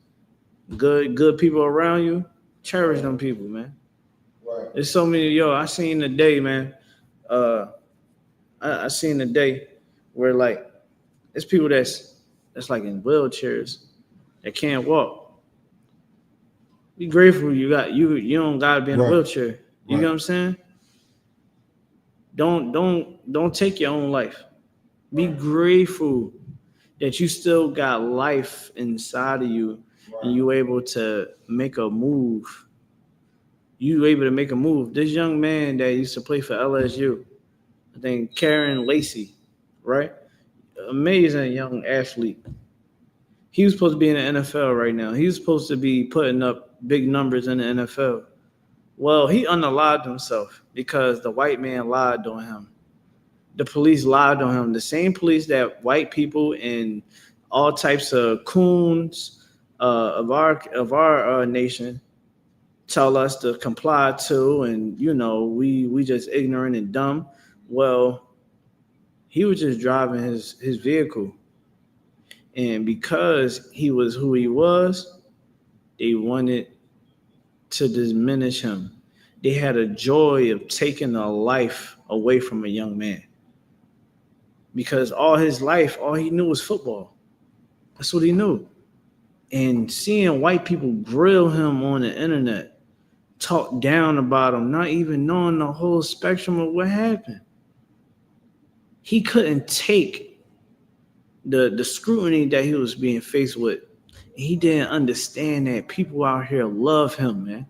good people around you. Cherish them people, man. Right. There's so many. I seen the day, man. I seen the day where like there's people that's like in wheelchairs that can't walk. Be grateful you don't gotta be in a wheelchair. You know what I'm saying? Don't take your own life. Be grateful that you still got life inside of you and you able to make a move. You able to make a move. This young man that used to play for LSU, I think Karen Lacey, right? Amazing young athlete. He was supposed to be in the NFL right now. He was supposed to be putting up big numbers in the NFL. Well, he unalived himself because the white man lied on him. The police lied on him. The same police that white people and all types of coons of our nation tell us to comply to, and you know we just ignorant and dumb. Well, he was just driving his vehicle, and because he was who he was, they wanted to diminish him. They had a joy of taking a life away from a young man. Because all his life, all he knew was football. That's what he knew. And seeing white people grill him on the internet, talk down about him, not even knowing the whole spectrum of what happened. He couldn't take the scrutiny that he was being faced with. He didn't understand that people out here love him, man.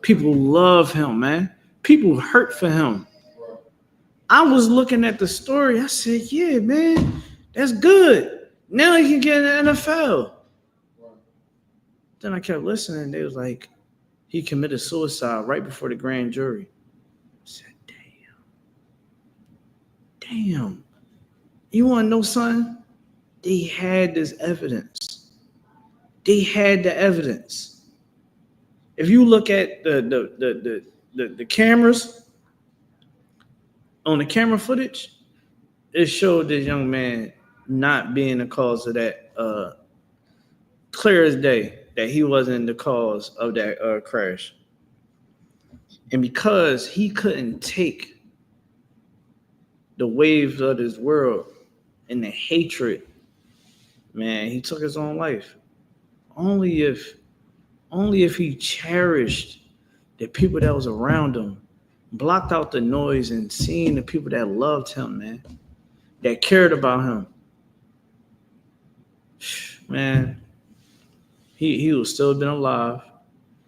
People love him, man. People hurt for him. I was looking at the story. I said, yeah, man, that's good. Now he can get in the NFL. Then I kept listening. They was like, he committed suicide right before the grand jury. I said, damn. You want to know something? They had this evidence. They had the evidence. If you look at the cameras, on the camera footage, it showed this young man not being the cause of that, clear as day, that he wasn't the cause of that crash. And because he couldn't take the waves of this world and the hatred, man, he took his own life. Only if Only if he cherished the people that was around him, blocked out the noise and seen the people that loved him, man, that cared about him. Man, he would still been alive,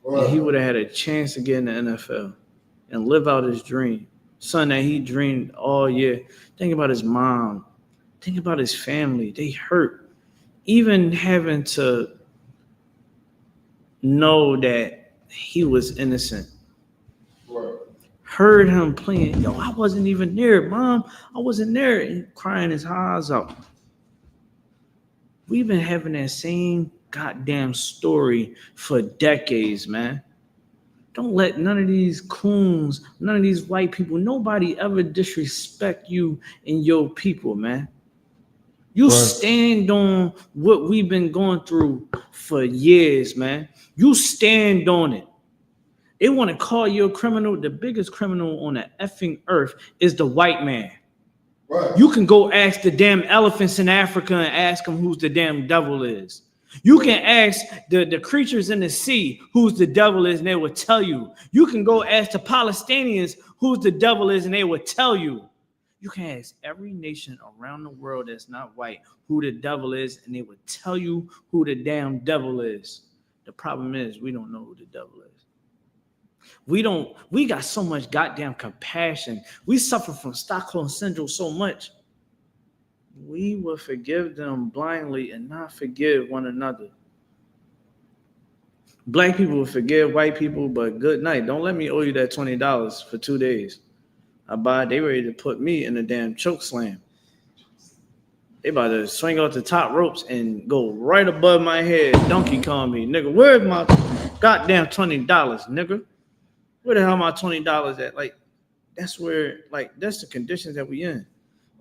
and he would have had a chance to get in the NFL and live out his dream. Son that he dreamed all year. Think about his mom. Think about his family. They hurt. Even having to know that he was innocent. Heard him playing. Yo, I wasn't even there, Mom. I wasn't there. And crying his eyes out. We've been having that same goddamn story for decades, man. Don't let none of these coons, none of these white people, nobody ever disrespect you and your people, man. You stand on what we've been going through for years, man. You stand on it. They want to call you a criminal. The biggest criminal on the effing earth is the white man. Right. You can go ask the damn elephants in Africa and ask them who's the damn devil is. You can ask the creatures in the sea who's the devil is, and they will tell you. You can go ask the Palestinians who's the devil is, and they will tell you. You can ask every nation around the world that's not white who the devil is, and they will tell you who the damn devil is. The problem is we don't know who the devil is. We got so much goddamn compassion. We suffer from Stockholm Syndrome so much. We will forgive them blindly and not forgive one another. Black people will forgive white people, but good night. Don't let me owe you that $20 for 2 days. They ready to put me in a damn choke slam. They about to swing off the top ropes and go right above my head. Donkey Kong me, nigga. Where's my goddamn $20, nigga? Where the hell my $20 at? Like, that's the conditions that we in.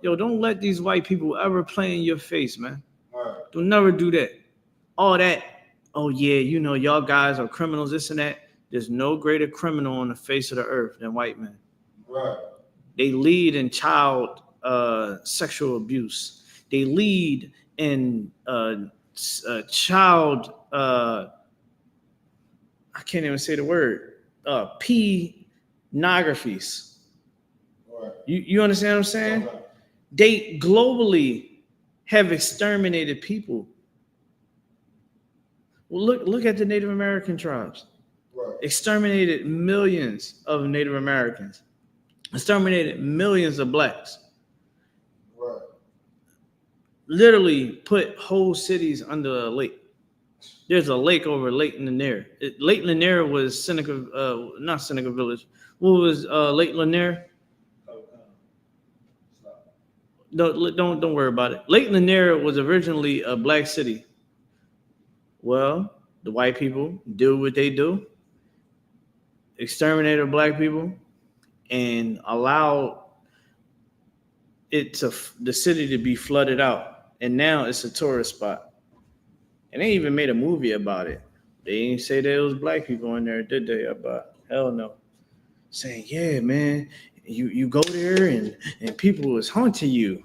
Yo, don't let these white people ever play in your face, man. Right. Don't never do that. All that, oh yeah, you know, y'all guys are criminals, this and that. There's no greater criminal on the face of the earth than white men. Right. They lead in child sexual abuse. They lead in child, I can't even say the word, pornographies. Right. You understand what I'm saying? Right. They globally have exterminated people. Well, look at the Native American tribes. Right. Exterminated millions of Native Americans. Exterminated millions of blacks. Right. Literally put whole cities under a lake. There's a lake over Lake Lanier. Lake Lanier was Seneca, not Seneca Village. What was Lake Lanier? Don't worry about it. Lake Lanier was originally a black city. Well, the white people do what they do, exterminated black people, and allowed the city to be flooded out. And now it's a tourist spot. And they even made a movie about it. They didn't say there was black people in there, did they? About hell no. Saying, yeah, man, you go there and people was haunting you.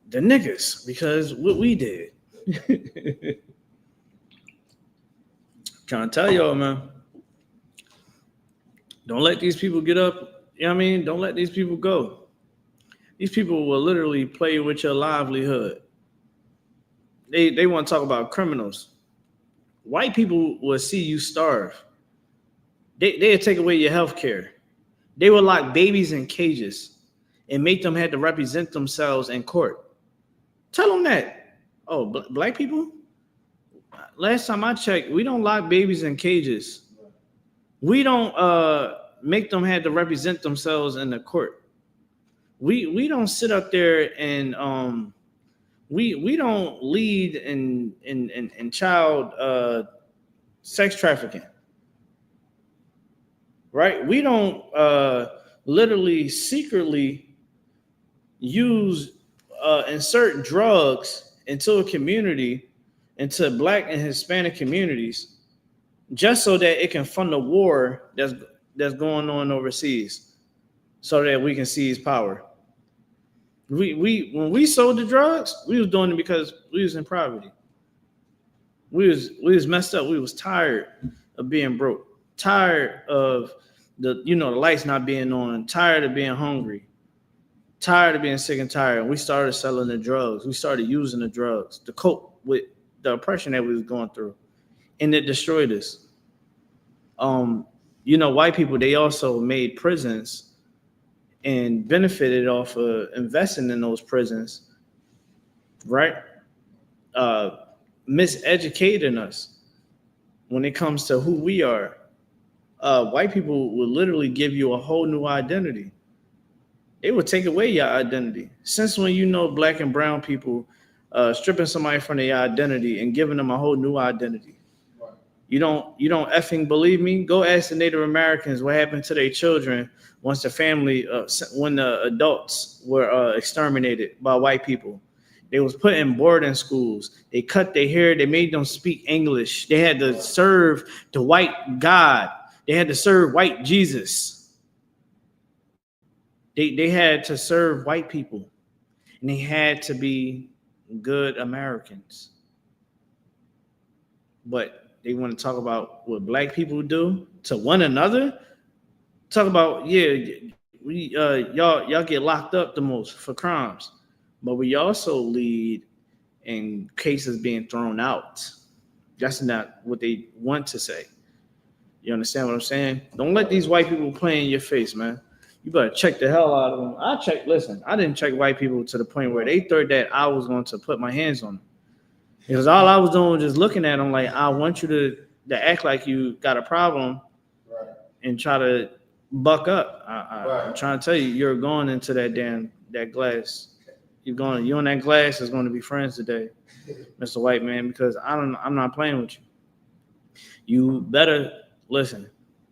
The niggas, because what we did. Trying to tell y'all, man. Don't let these people get up. You know what I mean? Don't let these people go. These people will literally play with your livelihood. They want to talk about criminals. White people will see you starve. They'll take away your health care. They will lock babies in cages and make them have to represent themselves in court. Tell them that. Oh, black people? Last time I checked, we don't lock babies in cages. We don't make them have to represent themselves in the court. We don't sit up there and we don't lead in child sex trafficking. Right? We don't literally secretly insert drugs into a community, into black and Hispanic communities, just so that it can fund the war that's going on overseas, so that we can seize power. When we sold the drugs, we was doing it because we was in poverty. We was messed up. We was tired of being broke, tired of the lights not being on, tired of being hungry, tired of being sick and tired. And we started selling the drugs. We started using the drugs to cope with the oppression that we was going through, and it destroyed us. White people, they also made prisons and benefited off of investing in those prisons, right? Miseducating us when it comes to who we are. White people will literally give you a whole new identity. They would take away your identity. Since when black and brown people stripping somebody from their identity and giving them a whole new identity? Right. You don't effing believe me? Go ask the Native Americans what happened to their children once the family, when the adults were exterminated by white people. They was put in boarding schools. They cut their hair. They made them speak English. They had to serve the white God. They had to serve white Jesus. They had to serve white people. And they had to be good Americans. But they want to talk about what black people do to one another. Talk about, y'all get locked up the most for crimes. But we also lead in cases being thrown out. That's not what they want to say. You understand what I'm saying? Don't let these white people play in your face, man. You better check the hell out of them. I didn't check white people to the point where they thought that I was going to put my hands on them. Because all I was doing was just looking at them like, I want you to act like you got a problem, right, and try to buck up. I'm trying to tell you, you're going into that glass. You and that glass is going to be friends today, Mr. White Man, because I'm not playing with you. You better listen.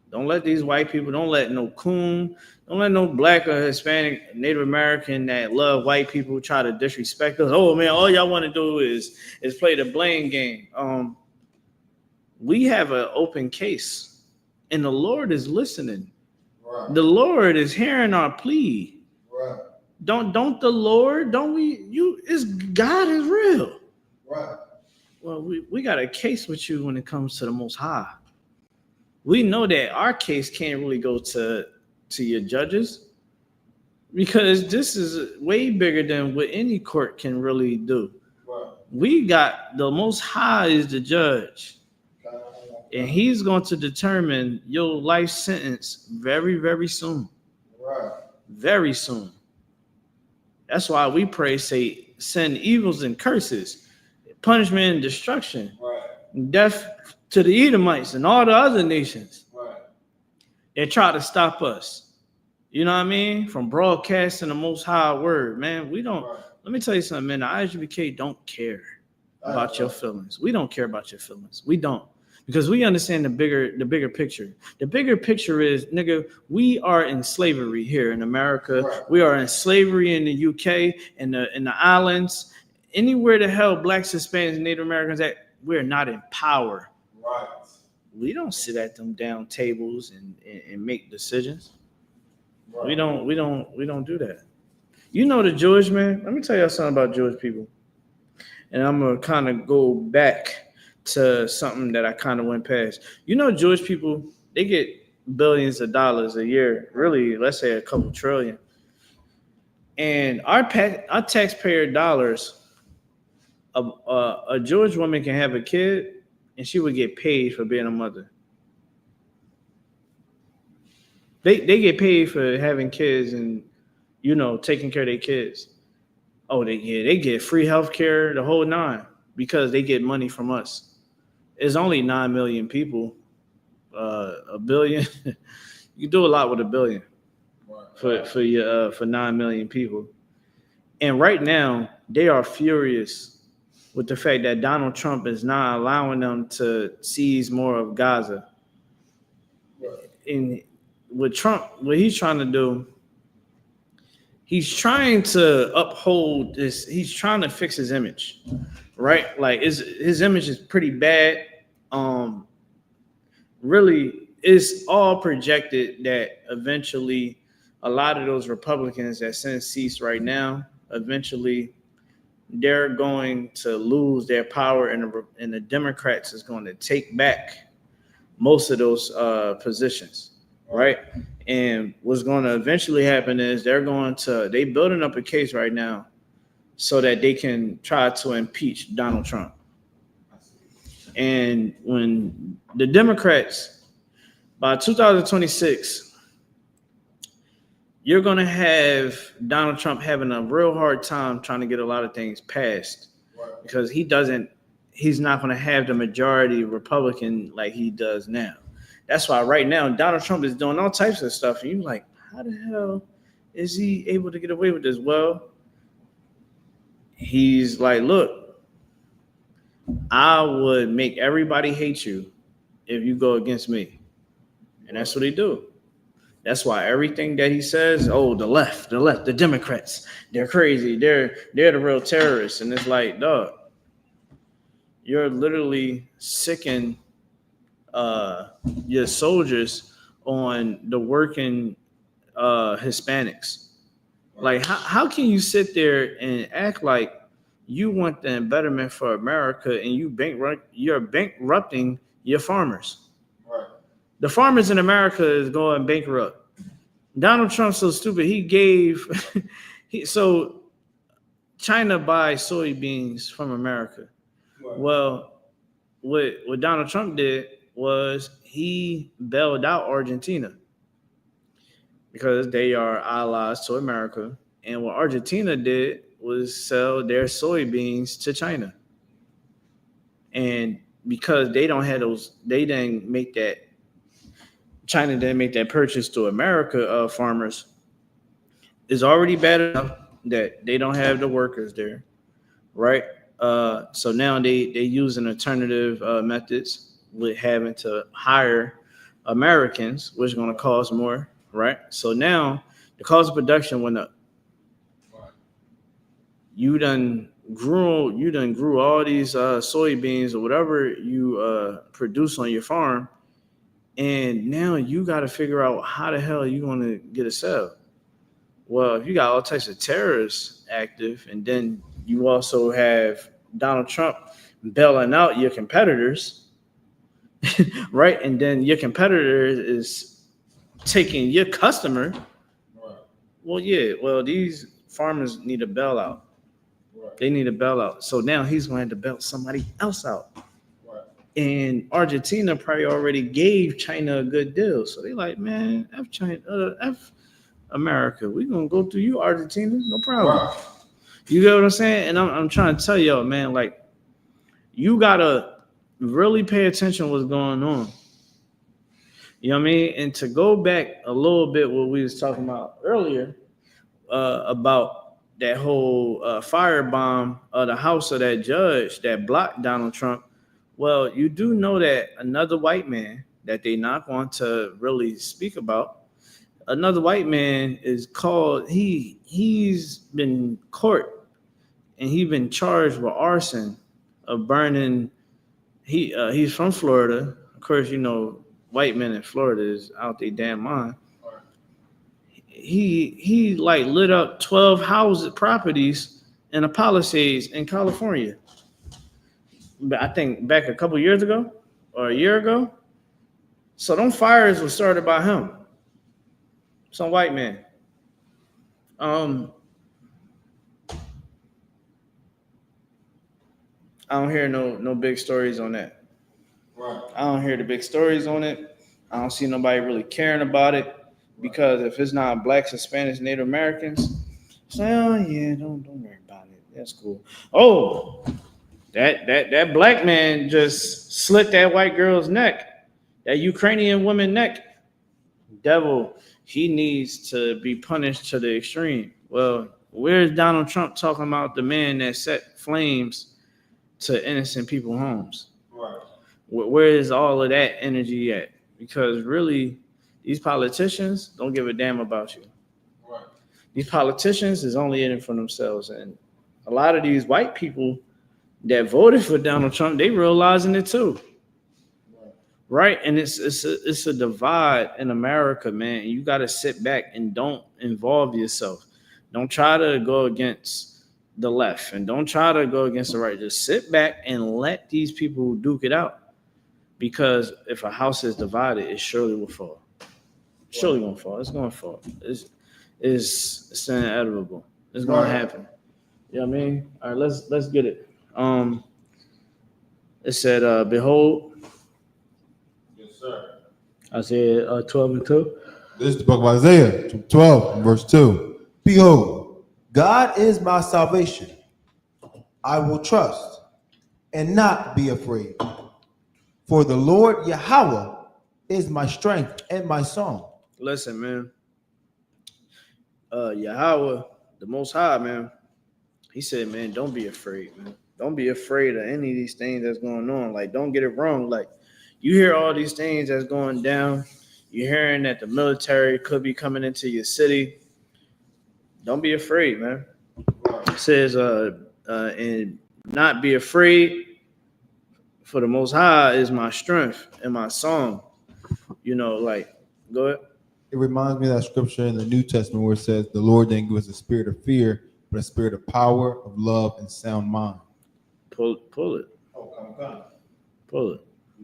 Don't let these white people, don't let no coon, don't let no black or Hispanic, Native American that love white people try to disrespect us. Oh man, all y'all want to do is play the blame game. We have an open case, and the Lord is listening. Right. The Lord is hearing our plea. Right. Don't the Lord, don't we, God is real. Right. Well, we got a case with you when it comes to the Most High. We know that our case can't really go to your judges, because this is way bigger than what any court can really do. Right. We got the Most High is the judge, and he's going to determine your life sentence very, very soon. Right. Very soon. That's why we pray, say, send evils and curses, punishment and destruction, right, death to the Edomites and all the other nations, right, that try to stop us. You know what I mean? From broadcasting the Most High word, man. We don't. Right. Let me tell you something, man. The I.S.U.P.K don't care about your feelings. We don't care about your feelings. We don't. Because we understand the bigger picture. The bigger picture is, nigga, we are in slavery here in America. Right. We are in slavery in the UK, in the islands, anywhere the hell blacks, Hispanics, and Native Americans at, we're not in power. Right. We don't sit at them down tables and make decisions. Right. We don't do that. You know the Jewish, man. Let me tell you something about Jewish people. And I'm gonna kind of go back to something that I kind of went past. You know, Jewish people, they get billions of dollars a year, really, let's say a couple trillion. And our taxpayer dollars, a Jewish woman can have a kid and she would get paid for being a mother. They get paid for having kids and, taking care of their kids. Oh, they get free health care, the whole nine, because they get money from us. It's only 9 million people. A billion, you do a lot with a billion for 9 million people. And right now, they are furious with the fact that Donald Trump is not allowing them to seize more of Gaza. And with Trump, what he's trying to do, he's trying to uphold this. He's trying to fix his image, right? Like his image is pretty bad. Really, it's all projected that eventually a lot of those Republicans that send seats right now, eventually they're going to lose their power, and the Democrats is going to take back most of those positions, right? And what's going to eventually happen is they're building up a case right now so that they can try to impeach Donald Trump. And when the Democrats, by 2026, you're going to have Donald Trump having a real hard time trying to get a lot of things passed because he's not going to have the majority Republican like he does now. That's why right now Donald Trump is doing all types of stuff. And you're like, how the hell is he able to get away with this? Well, he's like, look, I would make everybody hate you if you go against me. And that's what he do. That's why everything that he says, oh, the left, the Democrats, they're crazy. They're the real terrorists. And it's like, dog, you're literally sicking your soldiers on the working Hispanics. Like, how can you sit there and act like you want the betterment for America and you're bankrupting your farmers? Right. The farmers in America is going bankrupt. Donald Trump's so stupid. He gave so China buys soybeans from America. Right. Well, what Donald Trump did was he bailed out Argentina because they are allies to America. And what Argentina did was sell their soybeans to China. And because they don't have those, they didn't make that, China didn't make that purchase to America farmers. It's already bad enough that they don't have the workers there, right? So now they using alternative methods with having to hire Americans, which is going to cost more, right? So now the cost of production went up. You done grew all these soybeans or whatever you produce on your farm, and now you got to figure out how the hell you going to get a sale. Well, if you got all types of terrorists active, and then you also have Donald Trump bailing out your competitors, right? And then your competitor is taking your customer. Right. Well, these farmers need a bailout. Right. They need a bailout. So now he's going to have to bail somebody else out. Right. And Argentina probably already gave China a good deal. So they like, man, F China, F America. We're going to go through you, Argentina. No problem. Right. You get what I'm saying? And I'm trying to tell y'all, man, like, you got to really pay attention to what's going on. You know what I mean? And to go back a little bit what we was talking about earlier about that whole firebomb of the house of that judge that blocked Donald Trump. Well, you do know that another white man that they not going to really speak about, another white man is called, he's been court and he's been charged with arson of burning. He's from Florida. Of course, you know, white men in Florida is out their damn mind. He like lit up 12 properties in the Palisades in California. But I think back a couple years ago or a year ago. So them fires were started by him. Some white man. I don't hear no big stories on that. Right. I don't hear the big stories on it. I don't see nobody really caring about it because if it's not blacks, Hispanics, Native Americans, say, oh yeah, don't worry about it. That's cool. Oh, that black man just slit that white girl's neck, that Ukrainian woman's neck. Devil, he needs to be punished to the extreme. Well, where's Donald Trump talking about the man that set flames to innocent people's homes? Right. Where is all of that energy at? Because really, these politicians don't give a damn about you. Right. These politicians is only in it for themselves. And a lot of these white people that voted for Donald Trump, they realizing it too. Right? And it's a divide in America, man. You got to sit back and don't involve yourself. Don't try to go against the left and don't try to go against the right. Just sit back and let these people duke it out. Because if a house is divided, it surely will fall. Surely won't fall. It's going to fall. It's inevitable. It's going to happen. You know what I mean? All right, let's get it. It said, behold. Yes, sir. Isaiah 12 and 2. This is the book of Isaiah 12, verse 2. Behold, God is my salvation. I will trust and not be afraid. For the Lord Yahweh is my strength and my song. Listen, man. Yahweh, the Most High, man, he said, man, don't be afraid, man. Don't be afraid of any of these things that's going on. Like, don't get it wrong. Like, you hear all these things that's going down. You're hearing that the military could be coming into your city. Don't be afraid, man. It says, and not be afraid, for the Most High is my strength and my song. You know, like, go ahead. It reminds me of that scripture in the New Testament where it says, the Lord didn't give us a spirit of fear, but a spirit of power, of love, and sound mind. Pull it. Oh, come. Pull it.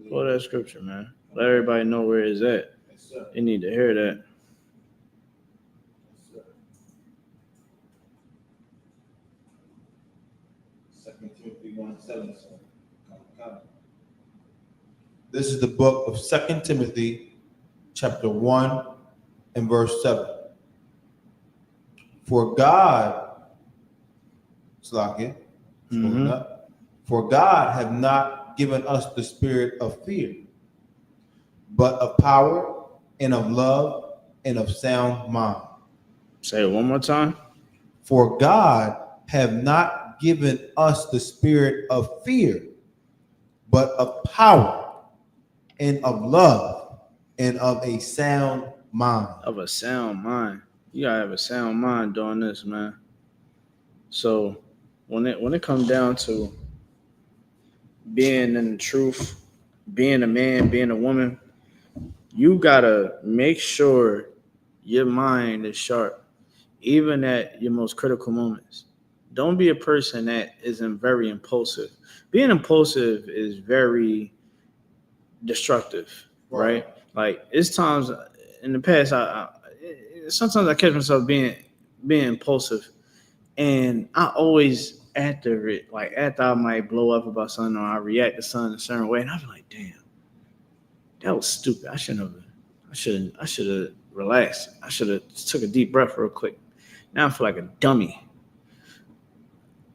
Pull that scripture, man. Let everybody know where it's at. Yes, sir. They need to hear that. Yes, sir. 2 Timothy 1:7. Come. This is the book of 2 Timothy, chapter 1 and verse 7. For God, Slakia, for God have not given us the spirit of fear, but of power and of love and of sound mind. Say it one more time. For God have not given us the spirit of fear, but of power and of love and of a sound mind. Of a sound mind. You gotta have a sound mind doing this, man. So when it comes down to being in the truth, being a man, being a woman, you gotta make sure your mind is sharp, even at your most critical moments. Don't be a person that isn't very impulsive. Being impulsive is very destructive, right? Like, it's times in the past, sometimes I catch myself being impulsive, and I always after I might blow up about something or I react to something a certain way, and I'm like, damn, that was stupid. I should have relaxed. I should have took a deep breath real quick. Now I feel like a dummy.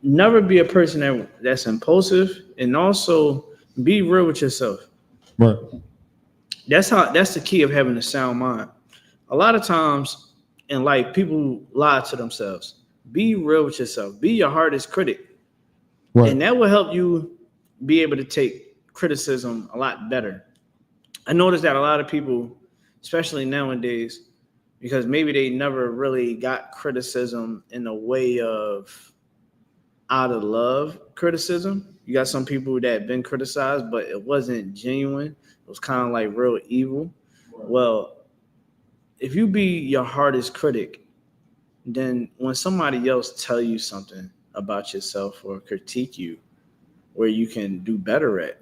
Never be a person that's impulsive, and also be real with yourself. Right. That's the key of having a sound mind. A lot of times in life, people lie to themselves. Be real with yourself. Be your hardest critic. Right. And that will help you be able to take criticism a lot better. I noticed that a lot of people, especially nowadays, because maybe they never really got criticism in a way of out of love criticism. You got some people that have been criticized, but it wasn't genuine. It was kind of like real evil. Right. Well, if you be your hardest critic, then when somebody else tell you something about yourself or critique you where you can do better at,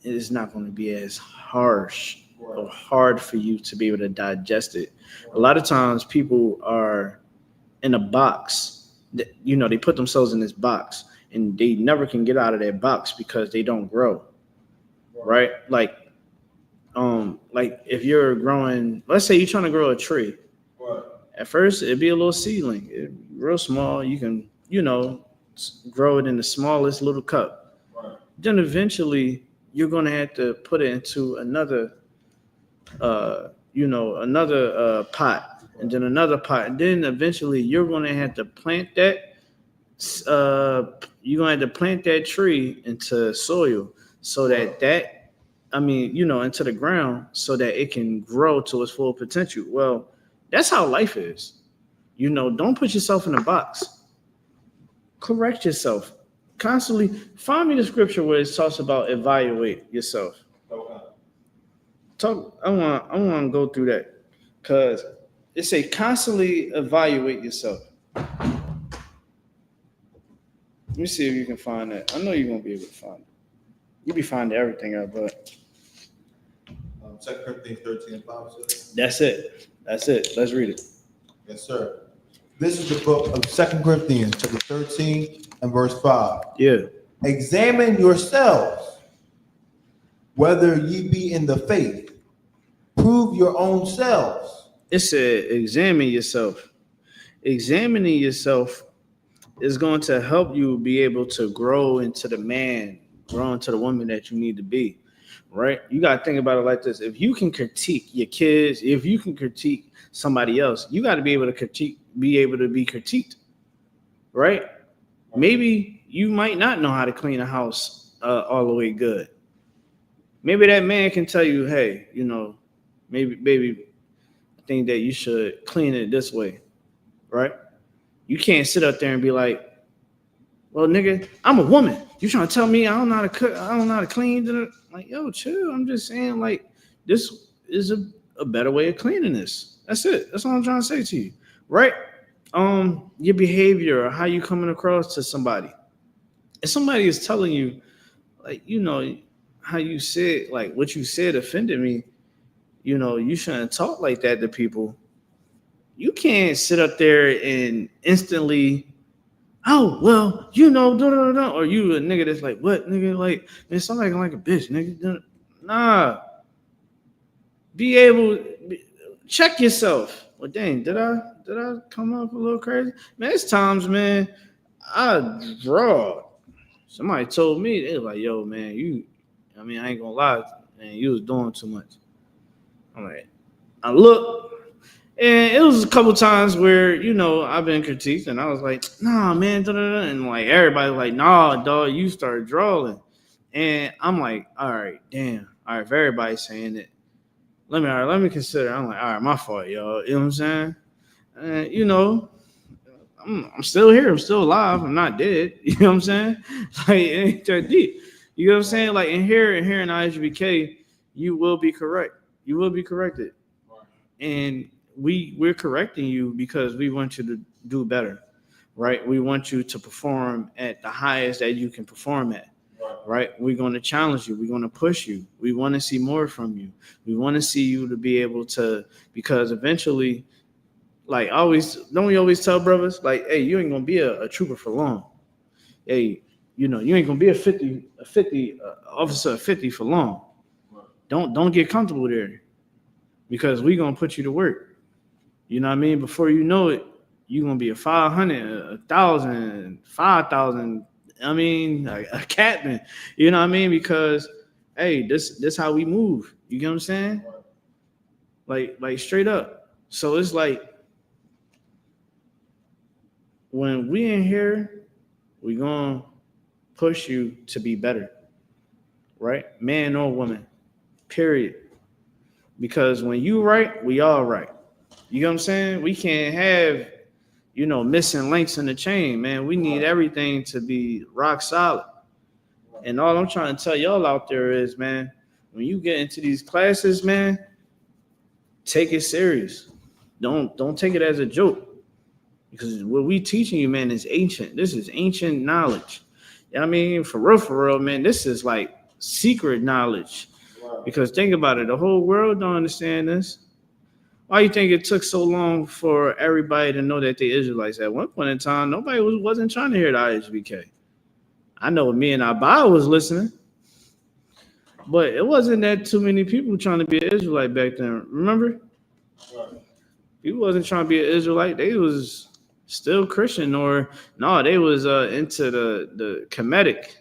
it's not going to be as harsh or hard for you to be able to digest it. A lot of times people are in a box that, they put themselves in this box and they never can get out of that box because they don't grow. Right? Like if you're growing, let's say you're trying to grow a tree. At first, it'd be a little seedling, real small. You can, grow it in the smallest little cup. Right. Then eventually, you're going to have to put it into another pot, and then another pot. And then eventually, you're going to have to plant that. You're going to have to plant that tree into soil so that into the ground so that it can grow to its full potential. Well, that's how life is. Don't put yourself in a box. Correct yourself. Constantly find me the scripture where it talks about evaluate yourself. Okay. I want to go through that because it say constantly evaluate yourself. me see if you can find that. I know you're gonna be able to find it. You be finding everything out, but 2 Corinthians 13:5. that's it. That's it. Let's read it. Yes, sir. This is the book of 2 Corinthians, chapter 13 and verse 5. Yeah. Examine yourselves whether ye be in the faith. Prove your own selves. It said, examine yourself. Examining yourself is going to help you be able to grow into the man, grow into the woman that you need to be, right? You got to think about it like this. If you can critique your kids, if you can critique somebody else, you got to be able to be critiqued, right? Maybe you might not know how to clean a house all the way good. Maybe that man can tell you, hey, maybe, baby, I think that you should clean it this way, right? You can't sit up there and be like, well, nigga, I'm a woman. You trying to tell me I don't know how to cook, I don't know how to clean? Like, yo, chill. I'm just saying, like, this is a better way of cleaning this. That's it. That's all I'm trying to say to you, right? Your behavior or how you coming across to somebody. If somebody is telling you, like, how you said, like, what you said offended me, you shouldn't talk like that to people. You can't sit up there and instantly, oh, well, or you a nigga that's like, what, nigga? Like, man, somebody like a bitch, nigga. Nah. Check yourself. Well, dang, did I come up a little crazy? Man, it's times, man, I draw. Somebody told me, they was like, yo, man, I ain't gonna lie, man, you was doing too much. I'm like, I look. And it was a couple times where, I've been critiqued and I was like, nah, man, and like everybody was like, nah, dog, you started drawing. And I'm like, all right, damn. All right, if everybody's saying it, let me consider. I'm like, all right, my fault, y'all. You know what I'm saying? And, I'm still here. I'm still alive. I'm not dead. You know what I'm saying? Like, it ain't that deep. You know what I'm saying? Like, in here in I.S.U.P.K, you will be correct. You will be corrected. And we're correcting you because we want you to do better, right? We want you to perform at the highest that you can perform at, right? We're going to challenge you. We're going to push you. We want to see more from you. We want to see you to be able to, because eventually, like don't we always tell brothers, like, hey, you ain't going to be a trooper for long. Hey, you ain't going to be a 50 officer of 50 for long. Don't get comfortable there because we're going to put you to work. You know what I mean? Before you know it, you're going to be a 500, 1,000, 5,000. I mean, a captain. You know what I mean? Because, hey, this how we move. You get what I'm saying? Like straight up. So it's like, when we in here, we going to push you to be better. Right? Man or woman. Period. Because when you right, we all right. You know what I'm saying? We can't have, missing links in the chain, man. We need everything to be rock solid. And all I'm trying to tell y'all out there is, man, when you get into these classes, man, take it serious. Don't take it as a joke. Because what we teaching you, man, is ancient. This is ancient knowledge. You know what I mean? For real, man, this is like secret knowledge. Because think about it, the whole world don't understand this. Why you think it took so long for everybody to know that they Israelites? At one point in time, nobody wasn't trying to hear the I.S.U.P.K. I know me and Abba was listening, but it wasn't that too many people trying to be an Israelite back then. Remember? People wasn't trying to be an Israelite. They was still Christian, or no, they was into the Kemetic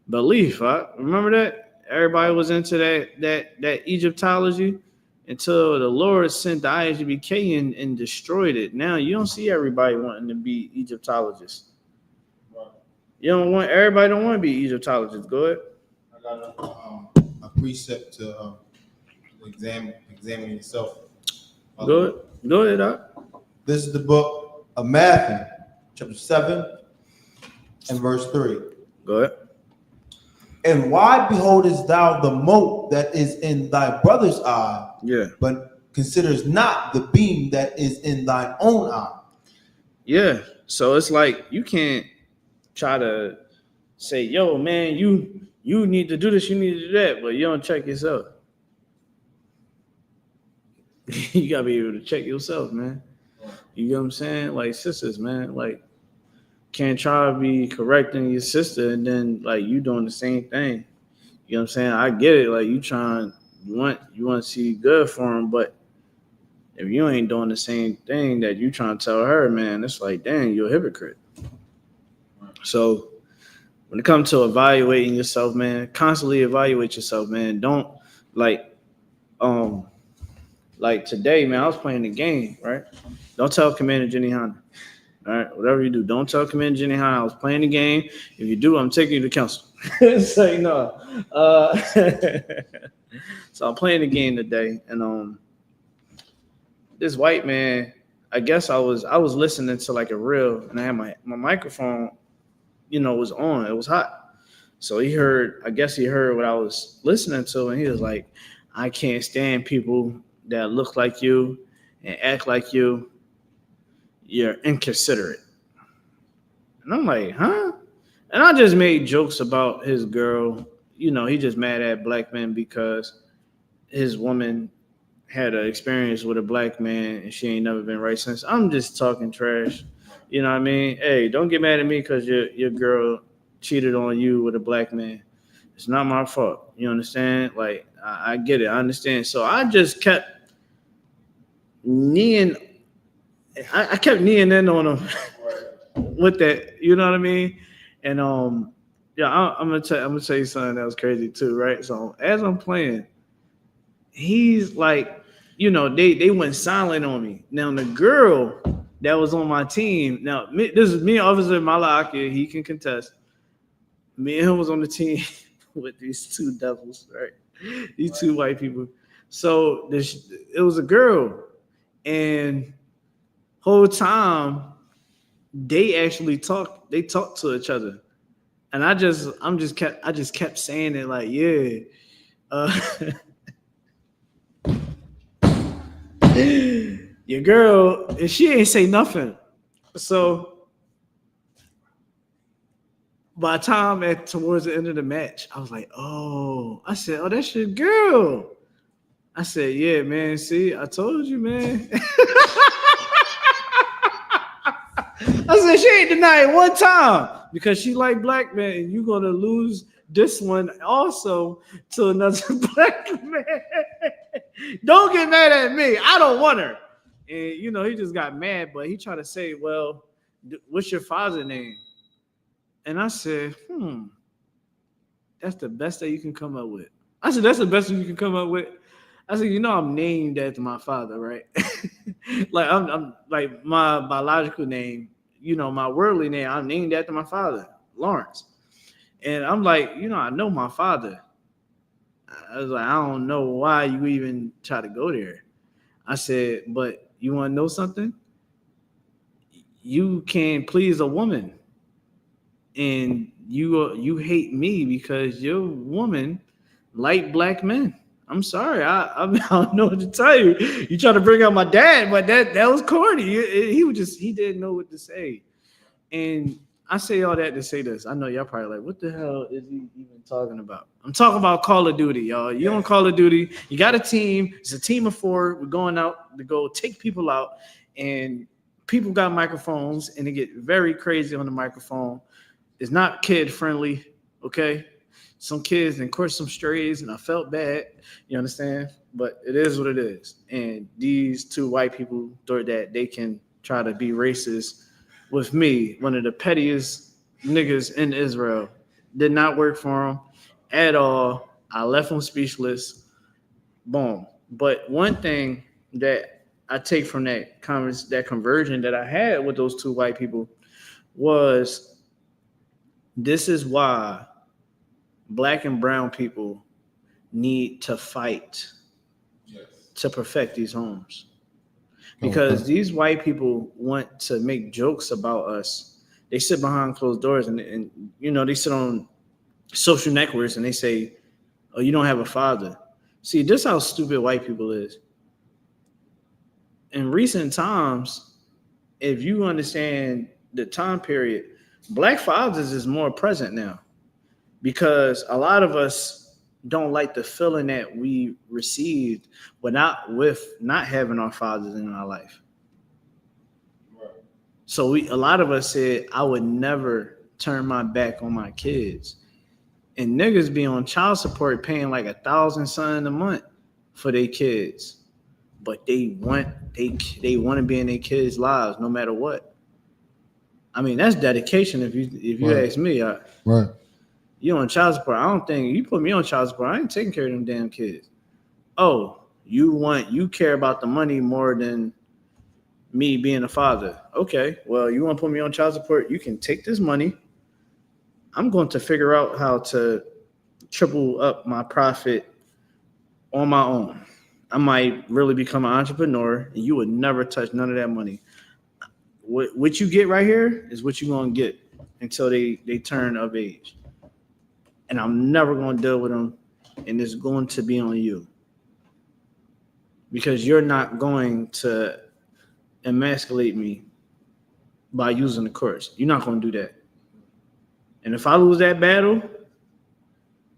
belief. Right? Remember that? Everybody was into that Egyptology. Until the Lord sent the I.S.U.P.K and destroyed it. Now you don't see everybody wanting to be Egyptologists. Everybody don't want to be Egyptologists. Go ahead. I got a precept to examine yourself. Go ahead, Doc. This is the book of Matthew, chapter 7 and verse 3. Go ahead. And why beholdest thou the mote that is in thy brother's eye, but considers not the beam that is in thine own eye? Yeah. So it's like you can't try to say, yo, man, you need to do this, you need to do that, but you don't check yourself. You gotta be able to check yourself, man. You know what I'm saying? Like sisters, man, like can't try to be correcting your sister and then like you doing the same thing. You know what I'm saying? I get it, like you want to see good for him, but if you ain't doing the same thing that you trying to tell her, man, it's like, dang, you're a hypocrite. So when it comes to evaluating yourself, man, constantly evaluate yourself, man. Don't like like today, man, I was playing the game, right? Don't tell Commander Jenny Hanna. All right, whatever you do, don't tell Commander Jenny Hanna I was playing the game. If you do, I'm taking you to council. Say no. So I'm playing the game today, and this white man, I guess I was listening to like a reel, and I had my microphone, was on. It was hot. So I guess he heard what I was listening to, and he was like, I can't stand people that look like you and act like you. You're inconsiderate. And I'm like, huh? And I just made jokes about his girl. He just mad at black men because his woman had an experience with a black man and she ain't never been right since. I'm just talking trash. You know what I mean? Hey, don't get mad at me because your girl cheated on you with a black man. It's not my fault. You understand? Like, I get it. I understand. So I just kept kneeing. I kept kneeing in on him with that. You know what I mean? And I'm gonna tell you something that was crazy too, right? So as I'm playing, he's like, they went silent on me. Now the girl that was on my team. Now this is me, Officer Malaki. He can contest. Me and him was on the team with these two devils, right? These two white people. So it was a girl, and whole time they actually talked. They talked to each other, and I just kept saying it like, yeah. Your girl, and she ain't say nothing. So by the time towards the end of the match, I was like, oh, I said, oh, that's your girl. I said, yeah, man. See, I told you, man. I said, she ain't denying one time because she like black men, and you're gonna lose this one also to another black man. Don't get mad at me. I don't want her. And he just got mad, but he tried to say, well, what's your father's name? And I said, that's the best that you can come up with. I said, that's the best you can come up with. I said, I'm named after my father, right? Like I'm like my biological name, my worldly name, I'm named after my father, Lawrence. And I'm like, I know my father. I was like, I don't know why you even try to go there. I said, but you want to know something? You can please a woman, and you hate me because your woman like black men. I'm sorry, I don't know what to tell you. You try to bring out my dad, but that was corny. He didn't know what to say. And I say all that to say this. I know y'all probably like, what the hell is he even talking about? I'm talking about Call of Duty, y'all. You on Call of Duty, you got a team. It's a team of 4. We're going out to go take people out, and people got microphones, and they get very crazy on the microphone. It's not kid friendly, okay? Some kids and course some strays, and I felt bad. You understand? But it is what it is. And these two white people thought that they can try to be racist with me, one of the pettiest niggas in Israel. Did not work for him at all. I left him speechless. Boom. But one thing that I take from that conversion that I had with those two white people was, this is why black and brown people need to fight to perfect these homes. Because these white people want to make jokes about us. They sit behind closed doors and they sit on social networks and they say, oh, you don't have a father. See, this is how stupid white people is. In recent times, if you understand the time period, Black fathers is more present now because a lot of us don't like the feeling that we received with not having our fathers in our life. So a lot of us said, I would never turn my back on my kids. And niggas be on child support paying like $1,000 a month for their kids. But they want to be in their kids' lives no matter what. I mean, that's dedication if you ask me. Right. You on child support. I don't think you put me on child support. I ain't taking care of them damn kids. Oh, you care about the money more than me being a father. Okay, well, you want to put me on child support? You can take this money. I'm going to figure out how to triple up my profit on my own. I might really become an entrepreneur, and you would never touch none of that money. What you get right here is what you're going to get until they turn of age. And I'm never going to deal with them, and it's going to be on you. Because you're not going to emasculate me by using the courts. You're not going to do that. And if I lose that battle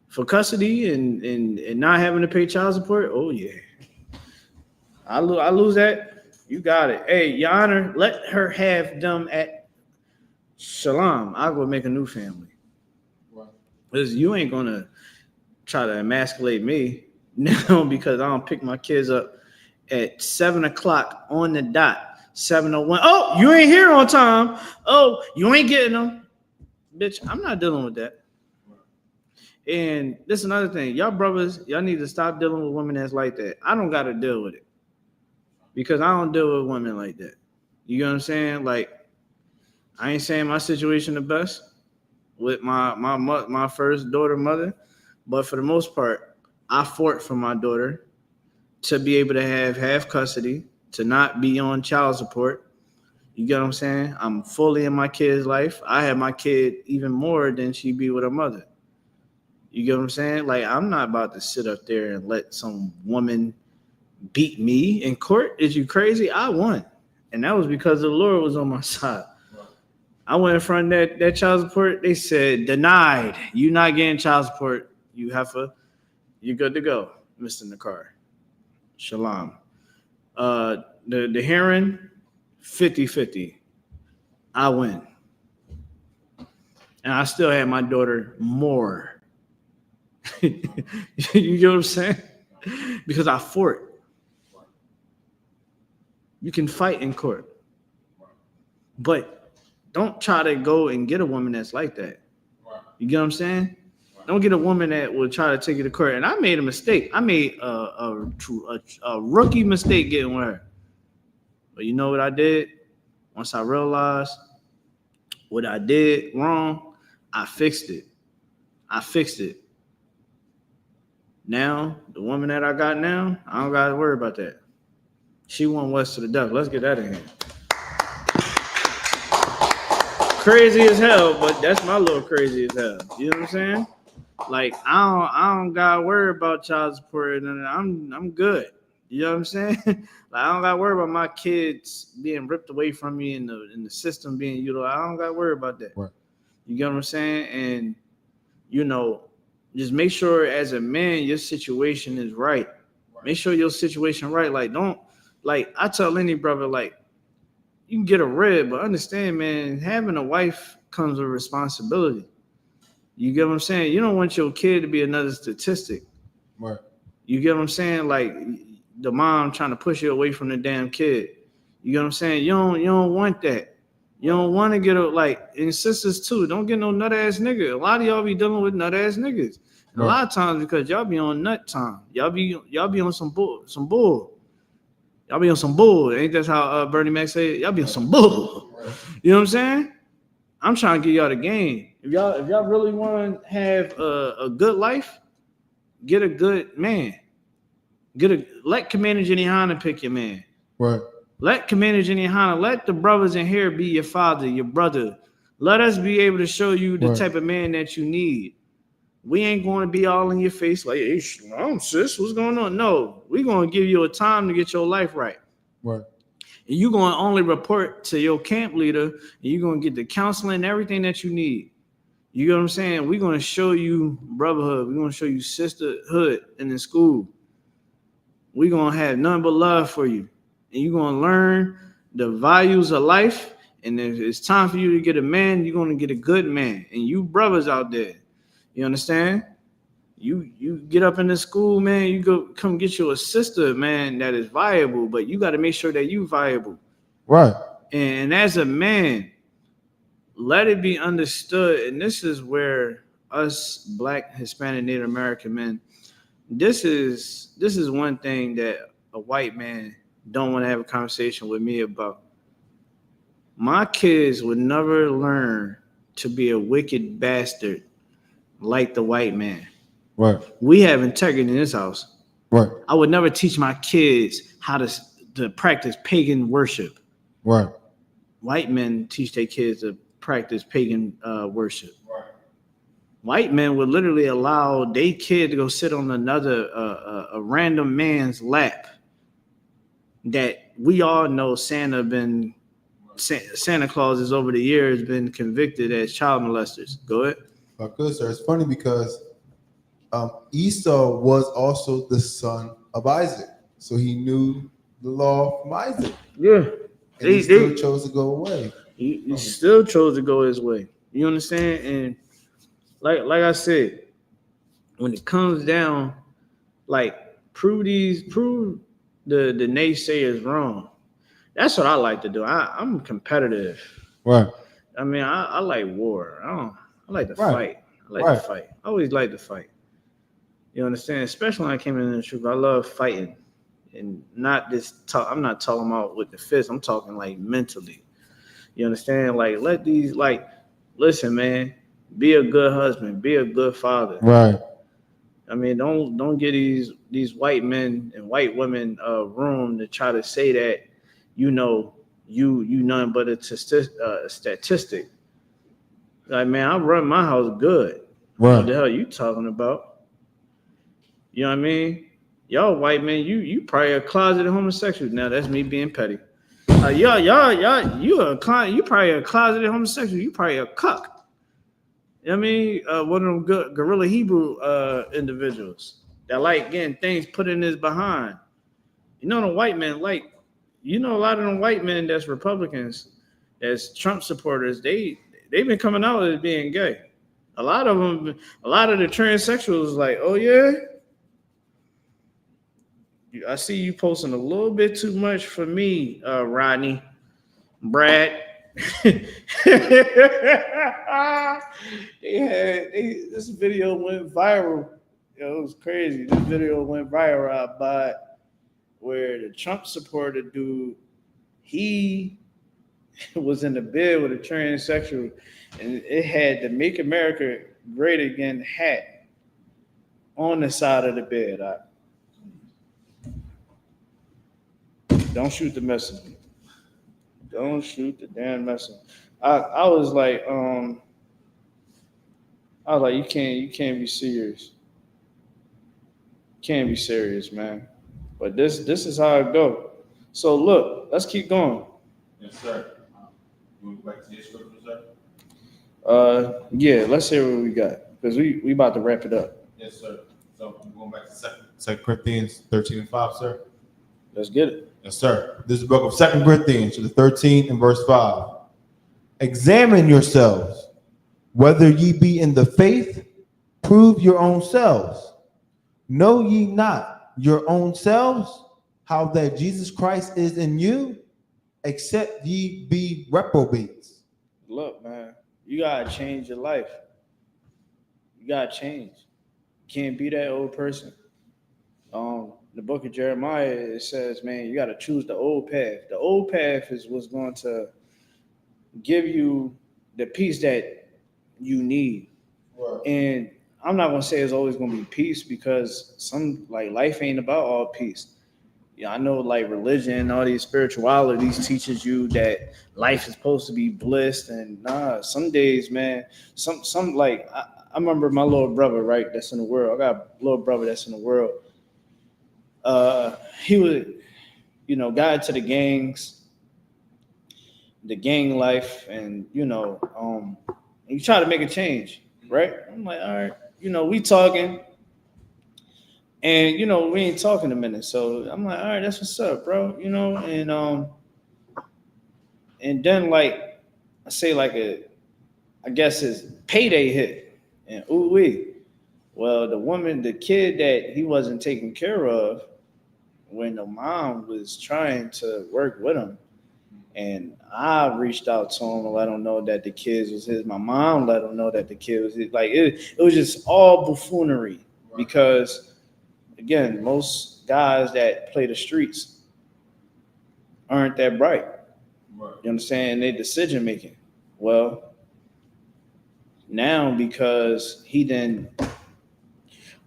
for custody and not having to pay child support, oh yeah. I lose that, you got it. Hey, Your Honor, let her have them at SHALAM. I'll go make a new family. Because you ain't going to try to emasculate me now because I don't pick my kids up at 7 o'clock on the dot, 7:01. Oh, you ain't here on time. Oh, you ain't getting them. Bitch, I'm not dealing with that. And this is another thing. Y'all brothers, y'all need to stop dealing with women that's like that. I don't got to deal with it. Because I don't deal with women like that. You know what I'm saying? Like, I ain't saying my situation the best with my first daughter mother. But for the most part, I fought for my daughter to be able to have half custody, to not be on child support. You get what I'm saying? I'm fully in my kid's life. I have my kid even more than she be with her mother. You get what I'm saying? Like, I'm not about to sit up there and let some woman beat me in court. Is you crazy? I won. And that was because the Lord was on my side. I went in front of that child support. They said, denied. You not getting child support. You're good to go, Mr. Nakar. Shalom. The hearing, 50-50. I win. And I still had my daughter more. You get what I'm saying? Because I fought. You can fight in court. But don't try to go and get a woman that's like that. You get what I'm saying? Don't get a woman that will try to take you to court. And I made a mistake. I made a rookie mistake getting with her. But you know what I did? Once I realized what I did wrong, I fixed it. Now, the woman that I got now, I don't got to worry about that. She went west to the devil. Let's get that in here. Crazy as hell, but that's my little crazy as hell. You know what I'm saying? Like, I don't gotta worry about child support, and I'm good. You know what I'm saying? Like, I don't gotta worry about my kids being ripped away from me and the system being utilized. I don't gotta worry about that. Right. You get what I'm saying? And you know, just make sure as a man your situation is right. Make sure your situation right. Like, don't, like, I tell any brother, like, you can get a rib, but understand, man, having a wife comes with responsibility. You get what I'm saying? You don't want your kid to be another statistic. Right. You get what I'm saying? Like, the mom trying to push you away from the damn kid. You get what I'm saying? You don't want that. You don't want to get a, like, and sisters too, don't get no nut ass nigga. A lot of y'all be dealing with nut ass niggas. Right. A lot of times because y'all be on nut time. Y'all be on some bull. Y'all be on some bull. Ain't that how Bernie Mac say it? Y'all be on some bull. Right. You know what I'm saying? I'm trying to get y'all the game. If y'all really want to have a good life, get a good man. Let Commander Jenny Hanna pick your man. Right. Let Commander Jenny Hanna, let the brothers in here be your father, your brother. Let us be able to show you the type of man that you need. We ain't going to be all in your face like, hey, sis, what's going on? No, we're going to give you a time to get your life right. Right. And you're going to only report to your camp leader, and you're going to get the counseling and everything that you need. You know what I'm saying? We're going to show you brotherhood. We're going to show you sisterhood in the school. We're going to have nothing but love for you. And you're going to learn the values of life. And if it's time for you to get a man, you're going to get a good man. And you brothers out there, you understand? You get up in the school, man, you go come get you a sister, man, that is viable, but you got to make sure that you viable. Right. And as a man, let it be understood, and this is where us Black, Hispanic, Native American men, this is one thing that a white man don't want to have a conversation with me about. My kids would never learn to be a wicked bastard like the white man. Right. We have integrity in this house. Right. I would never teach my kids how to practice pagan worship. Right. White men teach their kids to practice pagan worship. Right. White men would literally allow their kid to go sit on another a random man's lap. That we all know Santa Claus has over the years been convicted as child molesters. Go ahead. Good, sir. It's funny because Esau was also the son of Isaac, so he knew the law from Isaac. Yeah, and he still chose to go away. He still chose to go his way. You understand? And like I said, when it comes down, like prove the naysayers wrong. That's what I like to do. I'm competitive. Right. I mean, I like war. I like to Right. fight. I like to fight. I always like to fight. You understand? Especially when I came in the truth. I love fighting. And not this talk. I'm not talking about with the fist. I'm talking like mentally. You understand? Like, listen, man, be a good husband, be a good father. Right. I mean, don't get these white men and white women room to try to say that, you know, you nothing but a statistic. Like, man, I run my house good. Right. What the hell you talking about? You know what I mean? Y'all white men, you probably a closeted homosexual. Now that's me being petty. You probably a closeted homosexual. You probably a cuck. You know what I mean? One of them good guerrilla Hebrew individuals that like getting things put in his behind. You know, the white men, like, you know, a lot of them white men that's Republicans, that's Trump supporters, they've been coming out as being gay. A lot of the transsexuals like, oh yeah, I see you posting a little bit too much for me, Rodney, Brad. This video went viral. It was crazy. This video went viral by where the Trump supporter dude, he was in the bed with a transsexual, and it had the "Make America Great Again" hat on the side of the bed. Don't shoot the messenger. Don't shoot the damn messenger. I was like, you can't be serious. Can't be serious, man. But this is how it go. So look, let's keep going. Yes, sir. You want to go back to your scripture, sir? Yeah, let's hear what we got, because we about to wrap it up. Yes, sir. So I'm going back to 2 Corinthians 13:5, sir. Let's get it. Yes, sir. This is the book of 2 Corinthians, chapter 13 and verse 5. Examine yourselves, whether ye be in the faith, prove your own selves. Know ye not your own selves, how that Jesus Christ is in you, except ye be reprobates. Look, man, you gotta change your life. You gotta change. You can't be that old person. The book of Jeremiah, it says, man, you gotta choose the old path. The old path is what's going to give you the peace that you need. Right. And I'm not gonna say it's always gonna be peace, because some, like, life ain't about all peace. Yeah, I know, like, religion, all these spiritualities teaches you that life is supposed to be blissed, and some days, man, some like I remember my little brother, right, that's in the world. I got a little brother that's in the world. He would, got into the gangs, the gang life, and you try to make a change, right? I'm like, all right, we talking, and we ain't talking a minute, so I'm like, all right, that's what's up, bro, and then like I say like I guess his payday hit, and ooh wee. Well, the kid that he wasn't taking care of when the mom was trying to work with him, and I reached out to him to let him know that the kids was his. My mom let him know that the kid was his. Like it was just all buffoonery because, again, most guys that play the streets aren't that bright. Right. You understand? They decision making. Well, now because he then